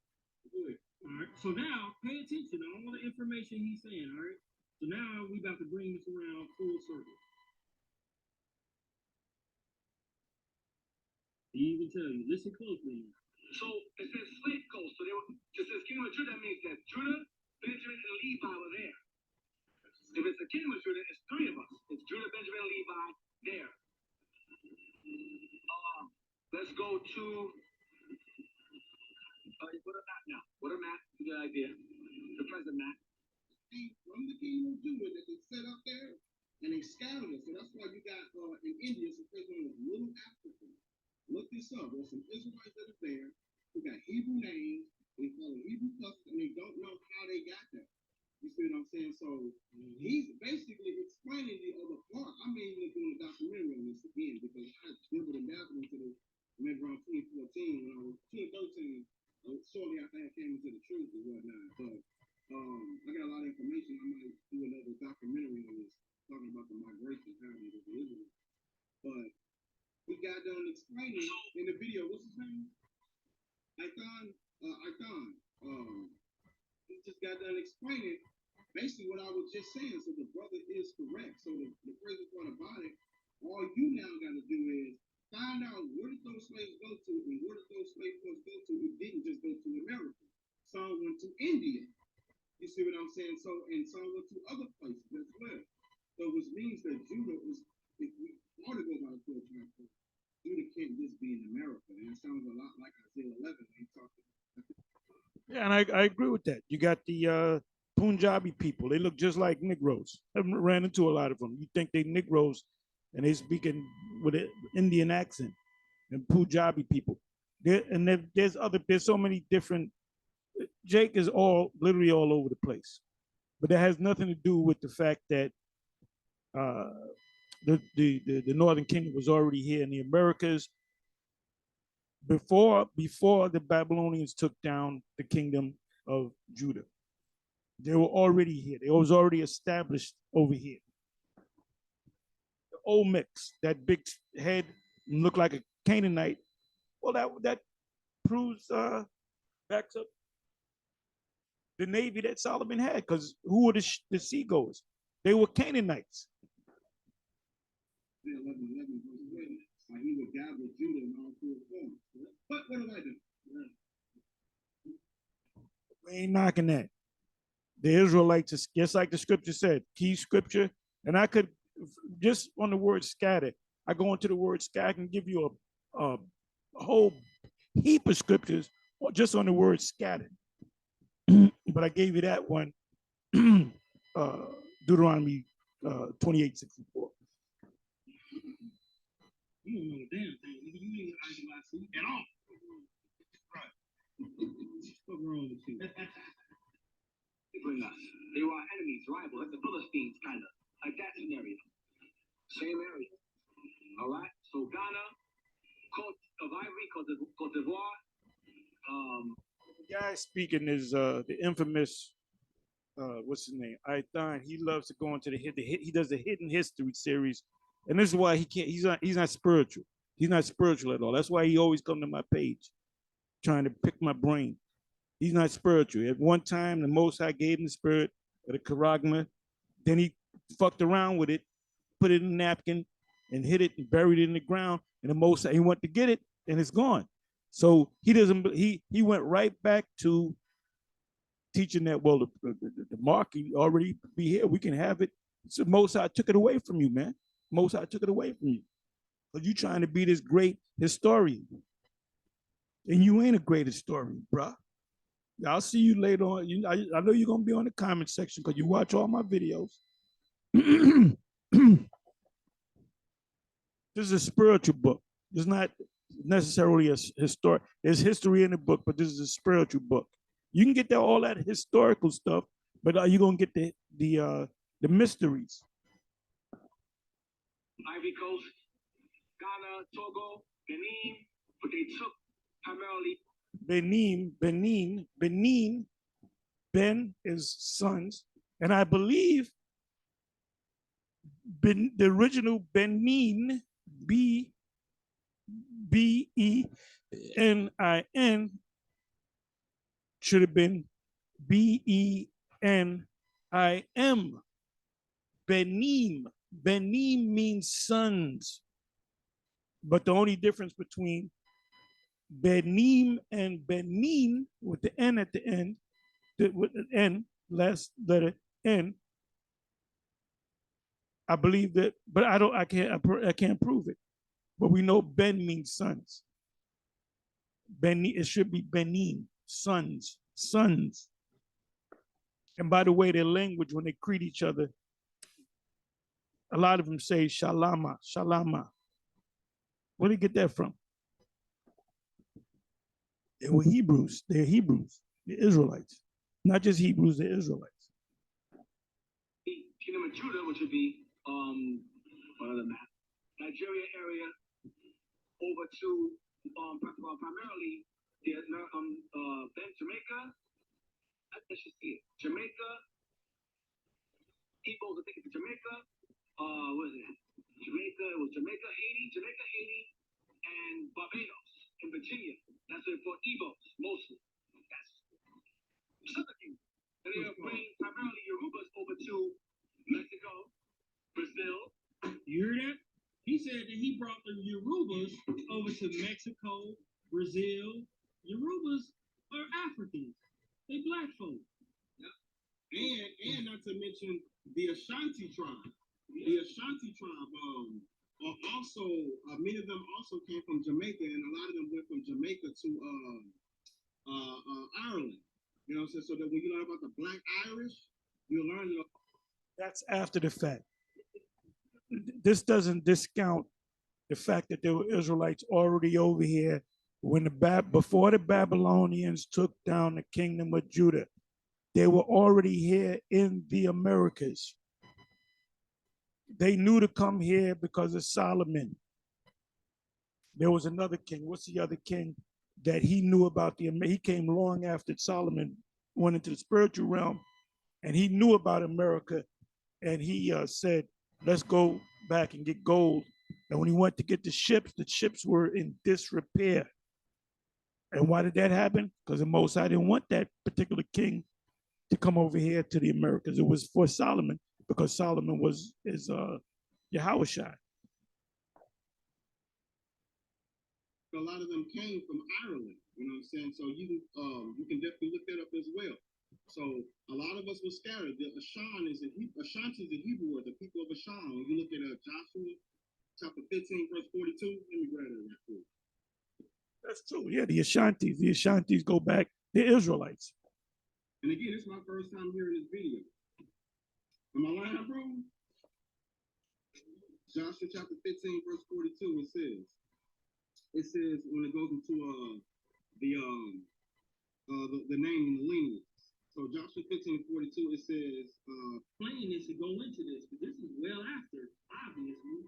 Good. All right. So now, pay attention to all the information he's saying. All right. So now we about to bring this around full circle. He even tell you, listen closely. So it says slave coast. So it says Kingdom of Judah. That means that Judah, Benjamin, and Levi were there. If it's the Kingdom of Judah, it's three of us. It's Judah, Benjamin, and Levi there. Let's go to what a map now. What a map, good idea. The present map. From the Kingdom of Judah that they set up there, and they scattered us. So that's why you got in India, some place known as Little Africa. Look this up. There's some Israelites that are there who got Hebrew names, they call it Hebrew customs, and they don't know how they got there. You see what I'm saying? So he's basically explaining the other part. I may even doing a documentary on this again because I dribbled and dabbled into this. Maybe around 2014 when I was 2013, shortly after I came into the truth and whatnot. But I got a lot of information. I might do another documentary on this, talking about the migration happening with Israel. But he got done explaining in the video. What's his name? Icon. He just got done explaining basically what I was just saying. So the brother is correct. So the crazy part about it, all you now got to do is find out where did those slaves go to, and where did those slave boats go to. It didn't just go to America. Some went to India. You see what I'm saying? So, and some went to other places as well. So, which means that Judah is, if we want to go by the 12 tribes, Judah can't just be in America. And it sounds a lot like Isaiah 11 when he talked about. Yeah, and I agree with that. You got the Punjabi people. They look just like Negroes. I ran into a lot of them. You think they Negroes, and they speaking with an Indian accent, and Punjabi people. There's so many different. Jake is literally all over the place, but that has nothing to do with the fact that the Northern Kingdom was already here in the Americas before the Babylonians took down the kingdom of Judah. They were already here. They was already established over here. The Olmecs, that big head looked like a Canaanite. Well, that proves backs up the navy that Solomon had, because who were the seagoers? They were Canaanites. Yeah, 11, like he would gather Judah and all four corners. But what do I do? We ain't knocking that. The Israelites, just like the scripture said, key scripture, and I could just on the word scattered. I go into the word scatter. I can give you a whole heap of scriptures just on the word scattered. But I gave you that one, Deuteronomy 28:64. You don't know a damn thing. You ain't IUIC at all. Right. What's wrong with you? They were our enemies, rivals, like the Philistines, kind of. Like that scenario. Same area. All right? So Ghana, Cote of Ivory, Cote d'Ivoire. The guy speaking is the infamous, what's his name? Aithan. He loves to go into he does the hidden history series. And this is why he's not spiritual. He's not spiritual at all. That's why he always come to my page trying to pick my brain. He's not spiritual. At one time, the Most High gave him the spirit of the charagma. Then he fucked around with it, put it in a napkin, and hid it and buried it in the ground. And the Most High, he went to get it, and it's gone. So he went right back to teaching that, well, the mark already be here. We can have it. So Most High took it away from you, man. Most High took it away from you. But you trying to be this great historian. And you ain't a great historian, bruh. I'll see you later on. I know you're going to be on the comment section because you watch all my videos. This is a spiritual book. It's not necessarily a historic. There's history in the book, but this is a spiritual book. You can get all that historical stuff, but are you going to get the mysteries? Ivory Coast, Ghana, Togo, Benin, but they took primarily Benin, Ben is sons, and I believe the original Benin, Benin, should have been Benim. Benin. Benin means sons. But the only difference between Benim and Benin, with the N at the end, with the N, last letter N, I believe that, but I can't prove it. But we know Ben means sons. Benin, it should be Benin, sons. And by the way, their language, when they greet each other, a lot of them say shalama. Where did they get that from? They were Hebrews. They're Hebrews. They're Israelites. Not just Hebrews, they're Israelites. Kingdom of Judah, which would be what other map? Nigeria area over to primarily then Jamaica. I should see it. Jamaica. People, I think it's Jamaica. What is it? Jamaica. It was Jamaica, Haiti, and Barbados in Virginia. That's it for Igbos mostly. That's Southern Kingdom. And they are bringing primarily Yorubas over to Mexico, Brazil. You hear that? He said that he brought the Yorubas over to Mexico, Brazil. Yorubas are Africans. They black folk. Yeah. And not to mention the Ashanti tribe. The Ashanti tribe are also many of them also came from Jamaica, and a lot of them went from Jamaica to Ireland. You know what I'm saying? So that when you learn about the Black Irish, you learn. That's after the fact. This doesn't discount the fact that there were Israelites already over here when before the Babylonians took down the kingdom of Judah. They were already here in the Americas. They knew to come here because of Solomon. There was another king. What's the other king that he knew about he came long after Solomon went into the spiritual realm. and he knew about America, and he said, "Let's go back and get gold." And when he went to get the ships were in disrepair. And why did that happen? Because the Most High didn't want that particular king to come over here to the Americas. It was for Solomon, because Solomon is Yahushua. A lot of them came from Ireland. You know what I'm saying? So you can definitely look that up as well. So a lot of us were scattered. The Ashan is Ashanti is a Hebrew word, the people of Ashan. When you look at Joshua chapter 15, verse 42, let me grab that right quick. That's true. Yeah, the Ashantis go back, the Israelites. And again, this is my first time hearing this video. Am I lying, bro? Joshua chapter 15, verse 42, it says when it goes into the name and the lineage. So Joshua 15:42, it says, plainness to go into this, but this is well after, obviously,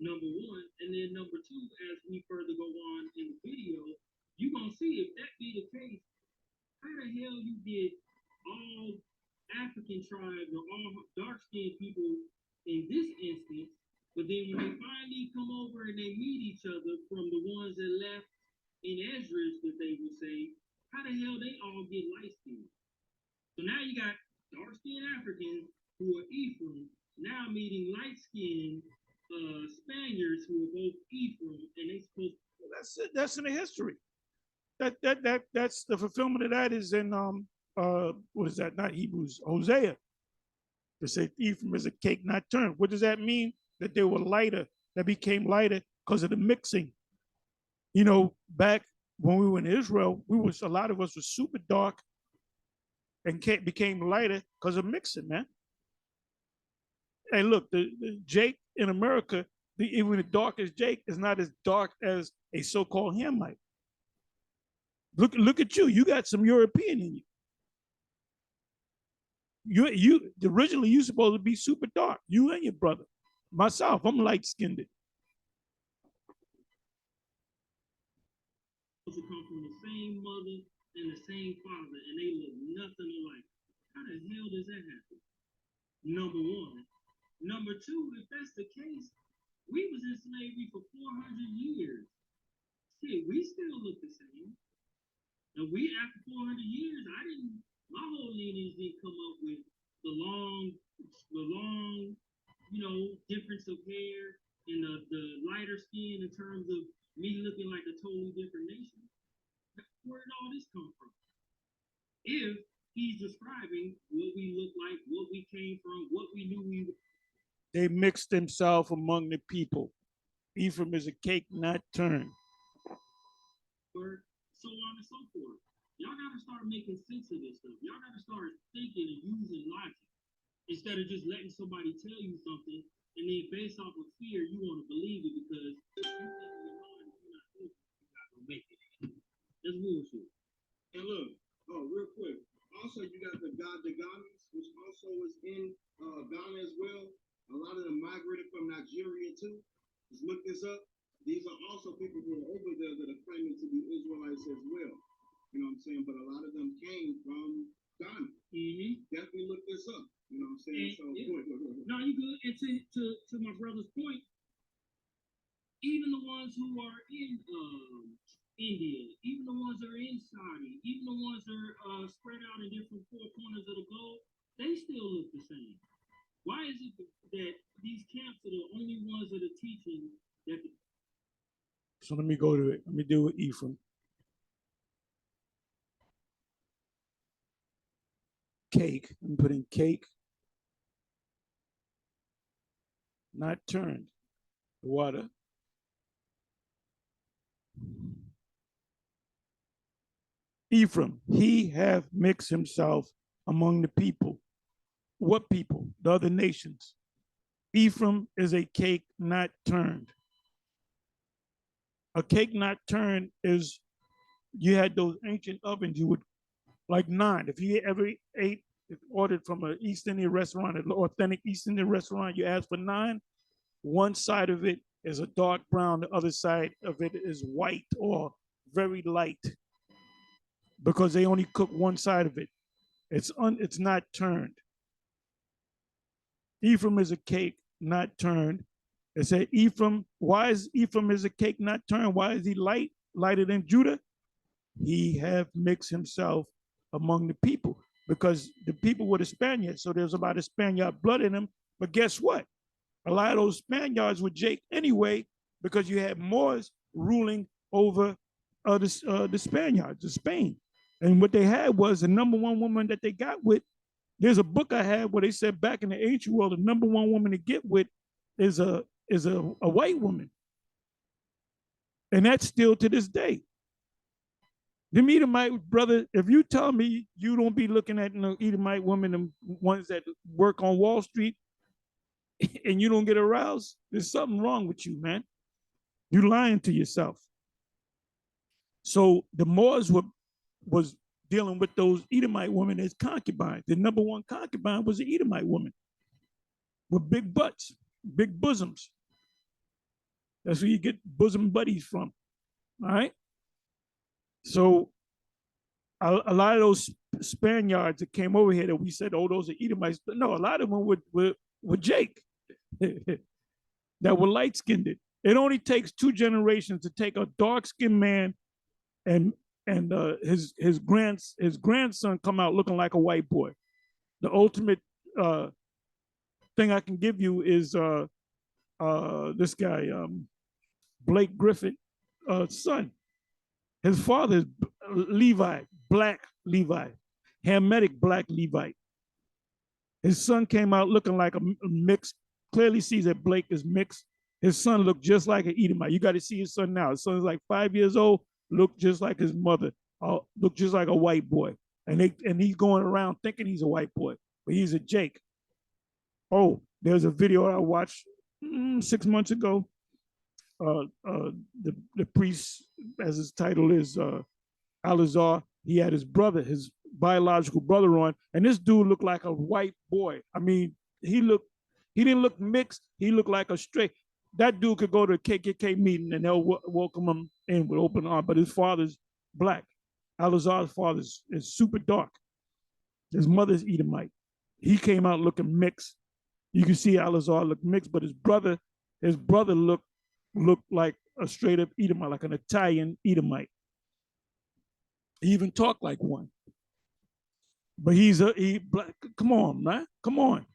number one. And then number two, as we further go on in the video, you're going to see if that be the case, how the hell you get all African tribes or all dark-skinned people in this instance, but then when they finally come over and they meet each other from the ones that left in Esdras, that they would say, how the hell they all get light-skinned? So now you got dark-skinned Africans who are Ephraim now meeting light-skinned Spaniards who are both Ephraim, and they supposed to. That's it. That's in the history. That's the fulfillment of that is in what is that? Not Hebrews, Hosea. They say Ephraim is a cake not turned. What does that mean? That they were lighter, that became lighter because of the mixing. You know, back when we were in Israel, a lot of us were super dark and became lighter because of mixing, man. Hey, look, the Jake in America, even the darkest Jake is not as dark as a so-called Hamite. Look at you. You got some European in you. You originally you supposed to be super dark. You and your brother. Myself, I'm light-skinned. To come from the same mother and the same father, and they look nothing alike. How the hell does that happen? Number one. Number two, if that's the case, we was in slavery for 400 years. Shit, we still look the same. And we, after 400 years, my whole lineage didn't come up with the long, difference of hair and the lighter skin in terms of me looking like a totally different nation. Where did all this come from? If he's describing what we look like, what we came from, what we knew we were. They mixed themselves among the people. Ephraim is a cake not turned. So on and so forth. Y'all gotta start making sense of this stuff. Y'all gotta start thinking and using logic instead of just letting somebody tell you something and then based off of fear, you want to believe it because you think in your mind you're not gonna make it. That's bullshit. And look, real quick. Also, you got the Ghanis, which also is in Ghana as well. A lot of them migrated from Nigeria too. Just look this up. These are also people who are over there that are claiming to be Israelites as well. You know what I'm saying? But a lot of them came from Ghana. Mm-hmm. Definitely look this up. You know what I'm saying? And go ahead. No, you good. And to my brother's point, even the ones who are in India, even the ones that are in Saudi, even the ones that are spread out in different four corners of the globe, they still look the same. Why is it that these camps are the only ones that are teaching that? So let me go to it. Let me deal with Ephraim. Cake. I'm putting cake, not turned. Water. Ephraim, he hath mixed himself among the people. What people? The other nations. Ephraim is a cake not turned. A cake not turned is, you had those ancient ovens, you would, like naan. If you ever ordered from an East Indian restaurant, an authentic East Indian restaurant, you ask for naan, one side of it is a dark brown, the other side of it is white or very light, because they only cook one side of it. It's not turned. Ephraim is a cake not turned. It said Ephraim. Why is Ephraim is a cake not turned? Why is he lighter than Judah? He have mixed himself among the people because the people were the Spaniards. So there's a lot of Spaniard blood in them. But guess what? A lot of those Spaniards were Jake anyway because you had Moors ruling over the Spaniards, the Spain. And what they had was the number one woman that they got with. There's a book I had where they said back in the ancient world, the number one woman to get with is a white woman. And that's still to this day. The Edomite brother, if you tell me you don't be looking at Edomite women, the ones that work on Wall Street, and you don't get aroused, there's something wrong with you, man. You're lying to yourself. So the Moors was dealing with those Edomite women as concubines. The number one concubine was an Edomite woman with big butts, big bosoms. That's where you get bosom buddies from. All right. So a lot of those Spaniards that came over here that we said, oh, those are Edomites. No, a lot of them were Jake that were light skinned. It only takes 2 generations to take a dark skinned man and his grandson come out looking like a white boy. The ultimate thing I can give you is this guy, Blake Griffin, son. His father is Levi, black Levi, Hamitic black Levite. His son came out looking like a mix. Clearly sees that Blake is mixed. His son looked just like an Edomite. You got to see his son now. His son's like 5 years old, looked just like his mother, looked just like a white boy. And he's going around thinking he's a white boy, but he's a Jake. Oh, there's a video I watched 6 months ago. The priest, as his title is, Alazar, he had his brother, his biological brother on, and this dude looked like a white boy. I mean, he didn't look mixed. He looked like a straight. That dude could go to a KKK meeting and they'll welcome him in with open arms, but his father's black. Alazar's father is super dark. His mother's Edomite. He came out looking mixed. You can see Alazar look mixed, but his brother looked like a straight up Edomite, like an Italian Edomite. He even talked like one. But he black. Come on, man. Come on.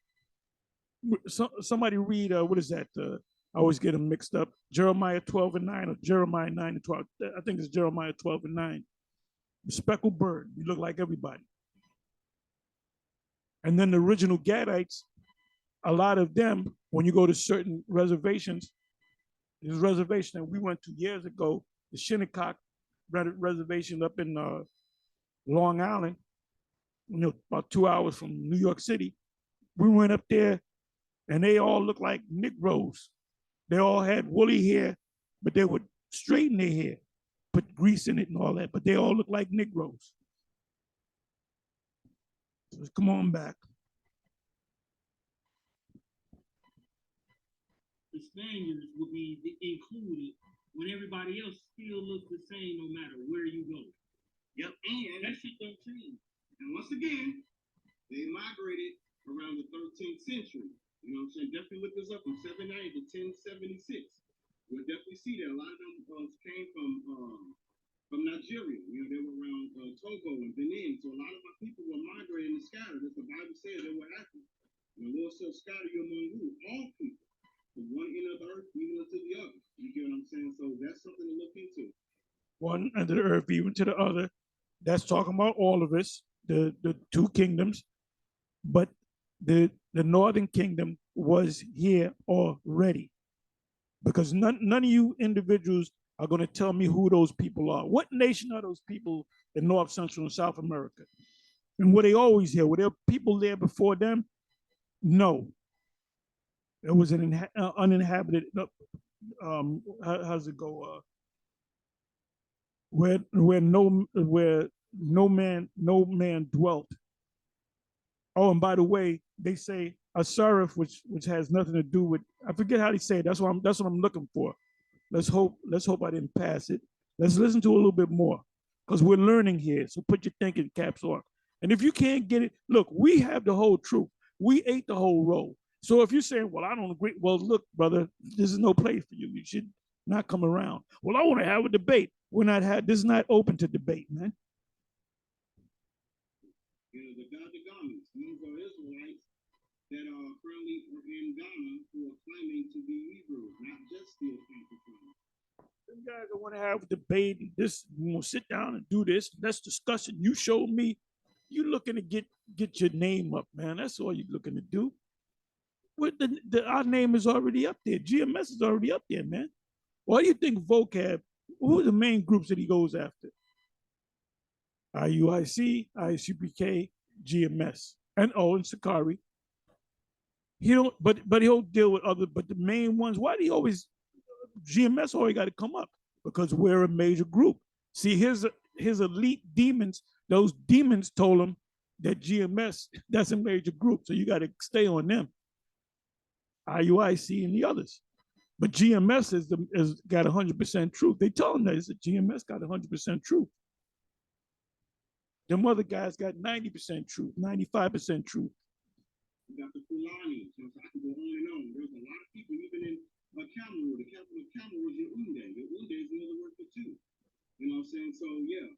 Somebody read, what is that? I always get them mixed up. Jeremiah 12:9 or Jeremiah 9:12. I think it's Jeremiah 12:9. Speckled bird. You look like everybody. And then the original Gadites, a lot of them, when you go to certain reservations, there's a reservation that we went to years ago, the Shinnecock reservation up in Long Island, about 2 hours from New York City. We went up there and they all looked like Negroes. They all had woolly hair, but they would straighten their hair, put grease in it and all that, but they all looked like Negroes. So come on back. The Spaniards will be included when everybody else still looks the same no matter where you go. Yep, and that shit don't change. And once again, they migrated around the 13th century. You know what I'm saying? Definitely look this up from 790 to 1076. We'll definitely see that. A lot of them came from Nigeria. You know, they were around Togo and Benin. So a lot of my people were migrating and scattered. As the Bible says, they were happening. And the Lord said, scatter you among who? All people. From one end of the earth, even to the other. You get what I'm saying? So that's something to look into. One end of the earth, even to the other. That's talking about all of us, the 2 kingdoms. But the northern kingdom was here already. Because none of you individuals are going to tell me who those people are. What nation are those people in North, Central, and South America? And were they always here? Were there people there before them? No. It was an uninhabited, how's it go? Where no man dwelt. Oh, and by the way, they say a seraph, which has nothing to do with, I forget how they say it. That's what I'm looking for. Let's hope I didn't pass it. Let's listen to a little bit more because we're learning here. So put your thinking caps on. And if you can't get it, look, we have the whole truth. We ate the whole roll. So if you're saying, well, I don't agree, well, look, brother, this is no place for you. You should not come around. Well, I want to have a debate. This is not open to debate, man. You know, the Gadagamans, these are Israelites that are currently in Ghana who are claiming to be Hebrews, not just the Apocrypha. Them guys that want to have a debate and this, sit down and do this. Let's discuss it. You show me. You looking to get your name up, man. That's all you're looking to do. Our name is already up there. GMS is already up there, man. Why do you think vocab? Who are the main groups that he goes after? IUIC, ICPK, GMS, and Sakari. He don't, but he'll deal with other. But the main ones. Why do he always? GMS always got to come up because we're a major group. See, his elite demons. Those demons told him that GMS that's a major group, so you got to stay on them. IUIC and the others. But GMS is got 100% truth. They tell him that GMS got 100% truth. Them other guys got 90% truth, 95% truth. You got the Fulani, so I can go on and on. There's a lot of people, even in Cameroon, the capital of Cameroon is Yaoundé. Yaoundé is another word for two. You know what I'm saying? So, yeah,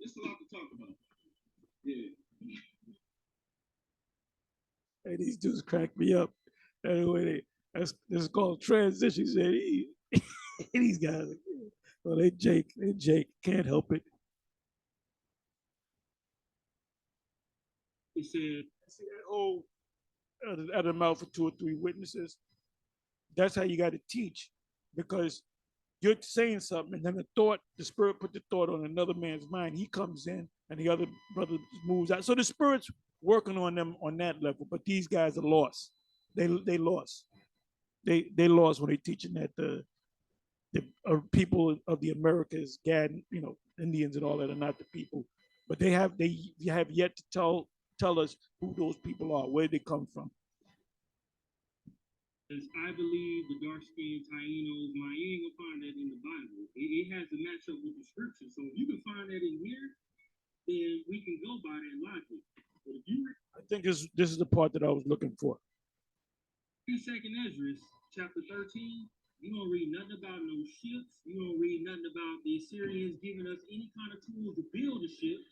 it's a lot to talk about. Yeah. Hey, these dudes crack me up. Anyway, this is called transition. He said, these guys, well, they Jake, can't help it. He said, see that whole out of the mouth of 2 or 3 witnesses. That's how you got to teach, because you're saying something, and then the spirit put the thought on another man's mind. He comes in, and the other brother moves out. So the spirit's working on them on that level, but these guys are lost. They lost. They lost when they teaching that the people of the Americas, Gad, Indians and all that are not the people, but they have yet to tell us who those people are, where they come from. As I believe the dark-skinned Tainos, you ain't gonna find that in the Bible. It has to match up with the scripture. So if you can find that in here, then we can go by that logic. But if you, I think this is the part that I was looking for. in 2nd Ezra, chapter 13, you don't read nothing about no ships. You don't read nothing about the Assyrians giving us any kind of tools to build a ship.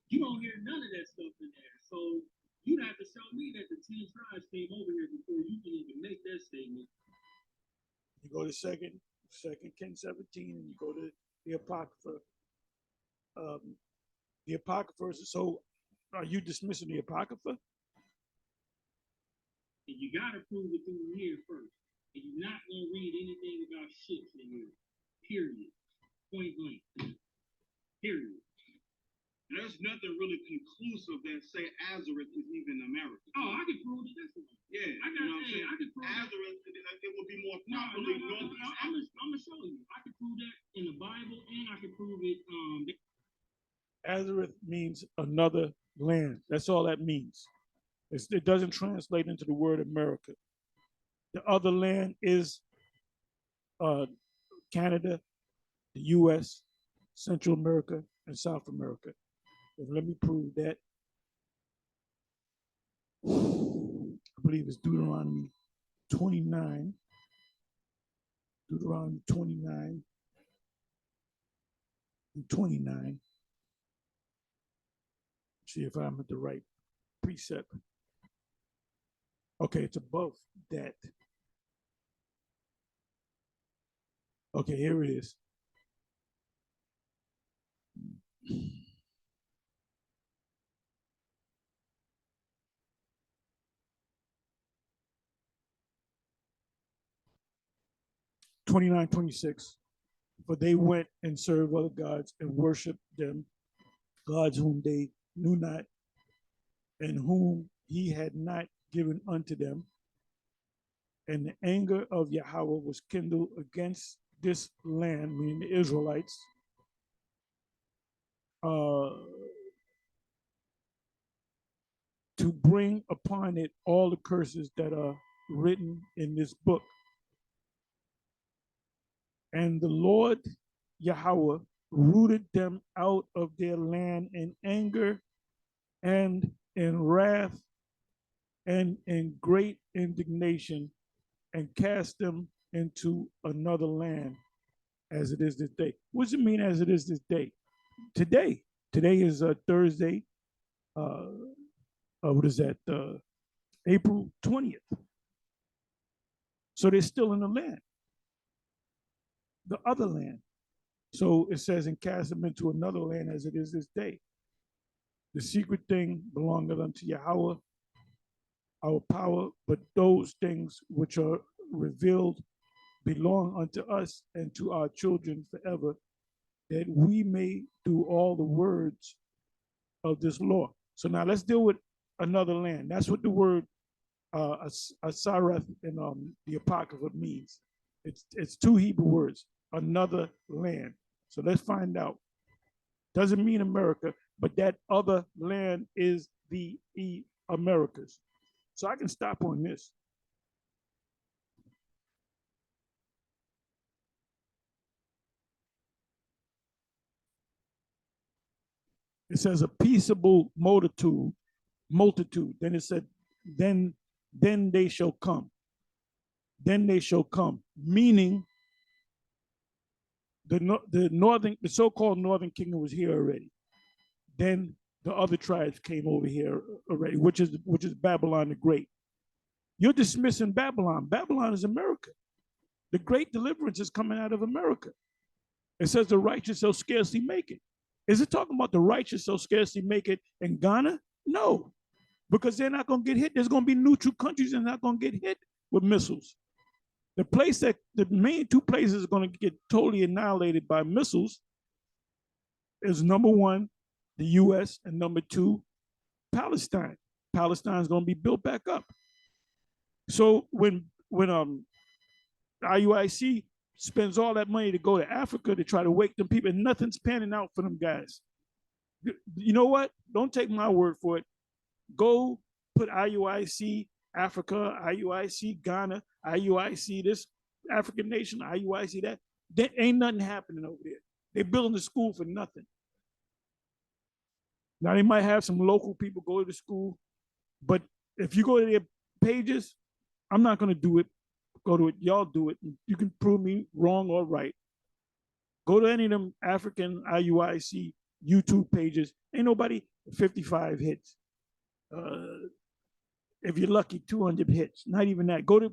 You don't hear none of that stuff in there. So you'd have to show me that the 10 tribes came over here before you can even make that statement. You go to second Kings 17, and you go to the Apocrypha. The Apocrypha. So, are you dismissing the Apocrypha? And you gotta prove it through here first. And you're not gonna read anything about ships in here. Period. Point blank. Period. There's nothing really conclusive that say Azareth is even American. Oh, I can prove it. That's one. Yeah, I can prove Azareth, it would be more no, properly Northeast. I'm gonna show you. I can prove that in the Bible, and I can prove it. Azareth means another land. That's all that means. It doesn't translate into the word America. The other land is Canada, the U.S., Central America, and South America. And let me prove that. I believe it's Deuteronomy 29. Deuteronomy 29 and 29. See if I'm at the right precept. Okay, it's above that. Okay, here it is. (29, 26). For they went and served other gods and worshipped them, gods whom they knew not, and whom he had not given unto them. And the anger of Yahweh was kindled against this land, meaning the Israelites, to bring upon it all the curses that are written in this book. And the Lord Yahweh rooted them out of their land in anger and in wrath and in great indignation, and cast them into another land as it is this day. What does it mean as it is this day? Today. Today is Thursday. What is that? April 20th. So they're still in the land, the other land. So it says, and cast them into another land as it is this day. The secret thing belongeth unto Yahweh, our power, but those things which are revealed belong unto us and to our children forever, that we may do all the words of this law. So now let's deal with another land. That's what the word Asareth in the Apocrypha means. It's two Hebrew words, another land. So let's find out. Doesn't mean America, but that other land is the Americas. So I can stop on this. It says a peaceable multitude. Then it said, then they shall come. Then they shall come. Meaning the so-called northern kingdom was here already. Then the other tribes came over here already, which is Babylon the Great. You're dismissing Babylon. Babylon is America. The great deliverance is coming out of America. It says the righteous shall scarcely make it. Is it talking about the righteous shall scarcely make it in Ghana? No, because they're not going to get hit. There's going to be neutral countries that are not going to get hit with missiles. The main two places are going to get totally annihilated by missiles is number one, the U.S., and number two, Palestine. Palestine is going to be built back up. So when IUIC spends all that money to go to Africa to try to wake them people, and nothing's panning out for them guys. You know what? Don't take my word for it. Go put IUIC Africa, IUIC Ghana, IUIC this African nation, IUIC that. There ain't nothing happening over there. They're building the school for nothing. Now they might have some local people go to the school, but if you go to their pages, I'm not going to do it. Go to it. Y'all do it. You can prove me wrong or right. Go to any of them African IUIC YouTube pages. Ain't nobody 55 hits. If you're lucky, 200 hits. Not even that. Go to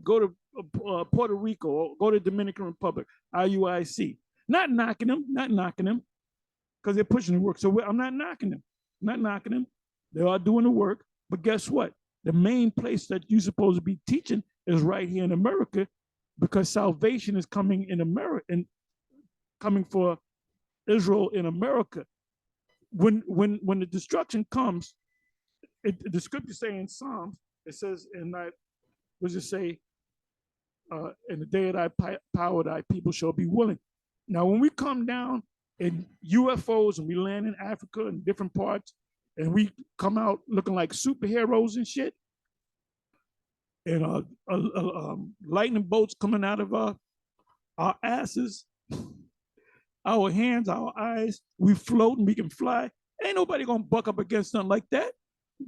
Puerto Rico or go to Dominican Republic, IUIC. Not knocking them, because they're pushing the work. So I'm not knocking them. They are doing the work. But guess what? The main place that you're supposed to be teaching is right here in America, because salvation is coming in America and coming for Israel in America. When the destruction comes, the scripture say in Psalms, it says, in the day of thy power, thy people shall be willing. Now, when we come down in UFOs and we land in Africa and different parts, and we come out looking like superheroes and shit, and lightning bolts coming out of our asses, our hands, our eyes, we float and we can fly. Ain't nobody gonna buck up against something like that.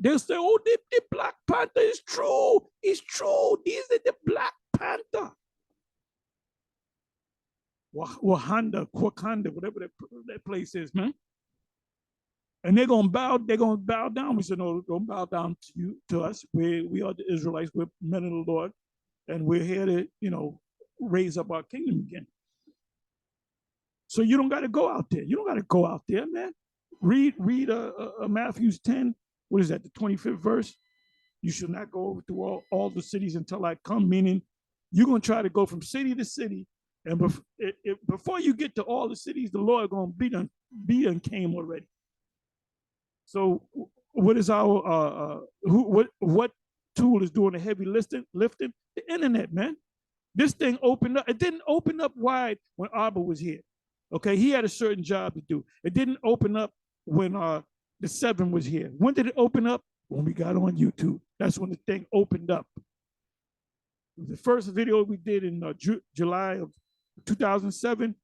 They'll say, oh, the Black Panther is true. It's true. These are the Black Panther. Wakanda, whatever that place is, man. And they're gonna bow down. We said, no, don't bow down to us. We are the Israelites, we're men of the Lord, and we're here to, raise up our kingdom again. So you don't gotta go out there. Man. Read Matthew 10, what is that, the 25th verse? You should not go over through all the cities until I come, meaning you're gonna try to go from city to city, and before you get to all the cities, the Lord gonna be done came already. So what is our what tool is doing the heavy lifting? The internet, man. This thing opened up. It didn't open up wide when Abba was here. Okay, he had a certain job to do. It didn't open up when the 7 was here. When did it open up? When we got on YouTube. That's when the thing opened up. The first video we did in July of 2007,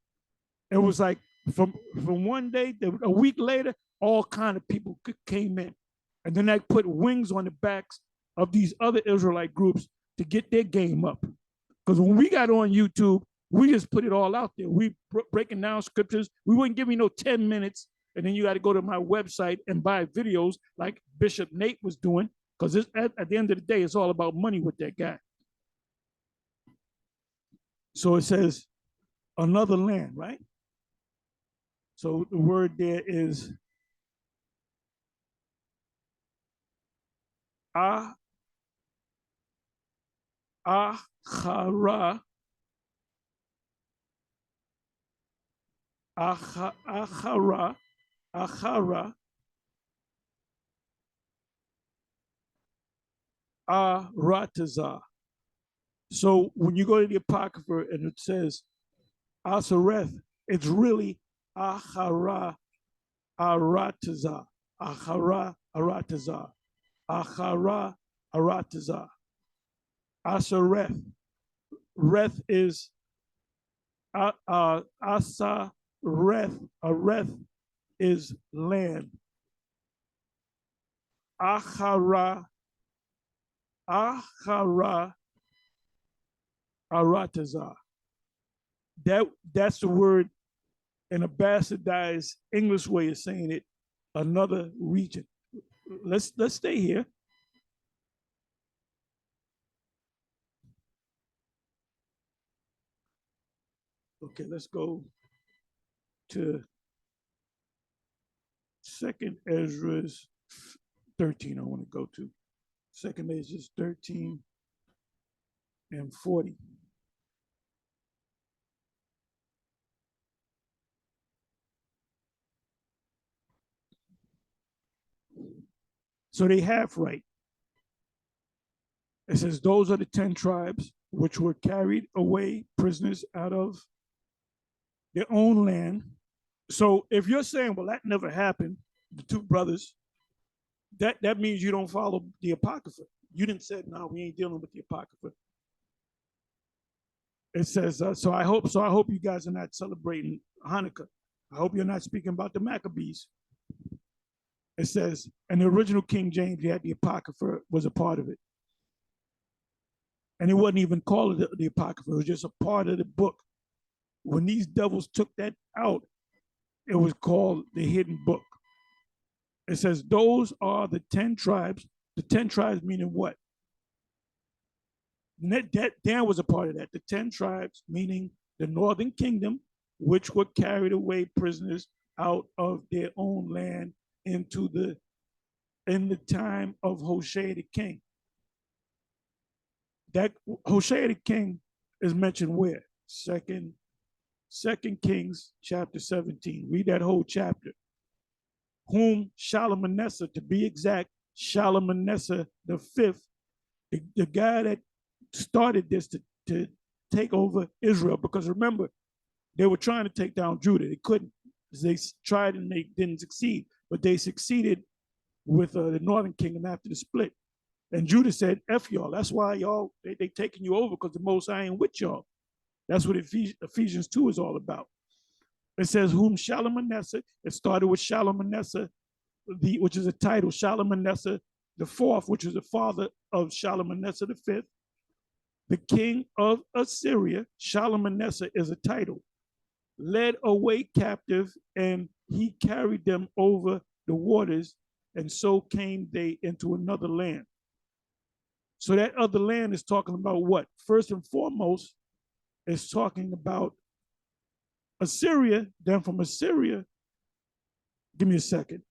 it was like from one day, a week later, all kind of people came in. And then that put wings on the backs of these other Israelite groups to get their game up. Because when we got on YouTube, we just put it all out there. We breaking down scriptures. We wouldn't give you no 10 minutes. And then you got to go to my website and buy videos like Bishop Nate was doing. Because at the end of the day, it's all about money with that guy. So it says another land, right? So the word there is achara, achara, achara, aratazah. So when you go to the Apocrypha and it says Asareth, it's really Achara Aratazah. Achara Aratazah. Achara Aratazah. Asareth. Reth is Asareth. Areth is land. Achara Aratazah. That's the word in a bastardized English way of saying it, another region. Let's stay here. Okay, let's go to Second Ezra's 13. I want to go to Second Ezra's 13 and 40. So they have right. It says, those are the 10 tribes which were carried away prisoners out of their own land. So if you're saying, well, that never happened, the two brothers, that means you don't follow the Apocrypha. You didn't say, no, we ain't dealing with the Apocrypha. It says, so I hope you guys are not celebrating Hanukkah. I hope you're not speaking about the Maccabees. It says, and the original King James, you had the Apocrypha was a part of it. And it wasn't even called the Apocrypha. It was just a part of the book. When these devils took that out, it was called the hidden book. It says, those are the 10 tribes. The 10 tribes meaning what? That Dan was a part of that. The 10 tribes meaning the northern kingdom, which were carried away prisoners out of their own land in the time of Hoshea the king. That Hoshea the king is mentioned where? Second Kings chapter 17. Read that whole chapter. Whom Shalmaneser, to be exact, Shalmaneser the fifth, the guy that started this to take over Israel, because remember, they were trying to take down Judah. They couldn't. They tried and they didn't succeed, but they succeeded with the northern kingdom after the split. And Judah said, F y'all. That's why y'all, they taking you over because the Most High ain't with y'all. That's what Ephesians 2 is all about. It says, whom Shalmaneser, it started with Shalmaneser, which is a title, Shalmaneser the fourth, which is the father of Shalmaneser the fifth, the king of Assyria. Shalmaneser is a title, led away captive, and he carried them over the waters, and so came they into another land. So that other land is talking about what? First and foremost, it's talking about Assyria. Then from Assyria, give me a second.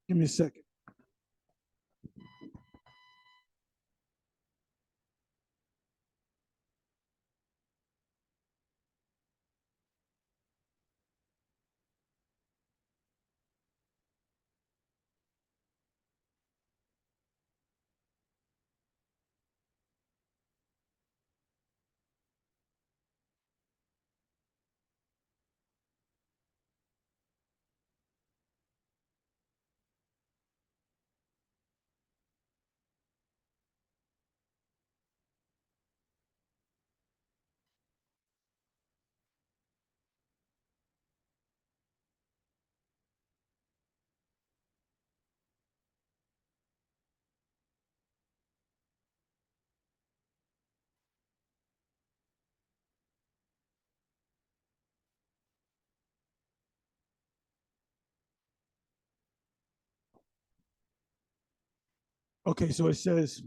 Okay, so it says,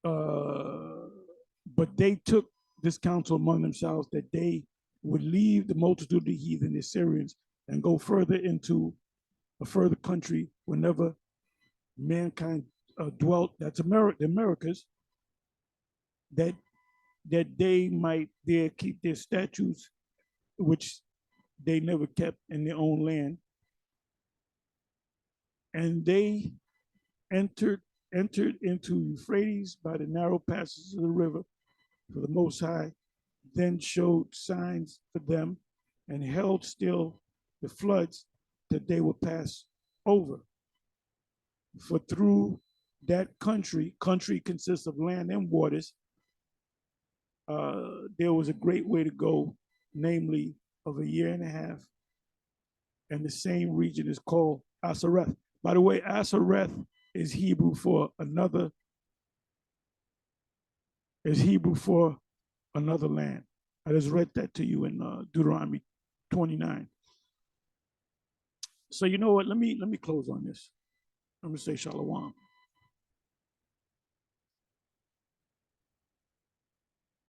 but they took this counsel among themselves that they would leave the multitude of the heathen, the Assyrians, and go further into a further country whenever mankind dwelt, that's America, the Americas, that they might there keep their statutes, which they never kept in their own land. And they entered into Euphrates by the narrow passages of the river, for the Most High then showed signs for them and held still the floods that they would pass over. For through that country consists of land and waters, there was a great way to go, namely of a year and a half. And the same region is called Asareth. By the way, Asareth is Hebrew for another land. I just read that to you in Deuteronomy 29. So you know what? Let me close on this. I'm gonna say Shalom.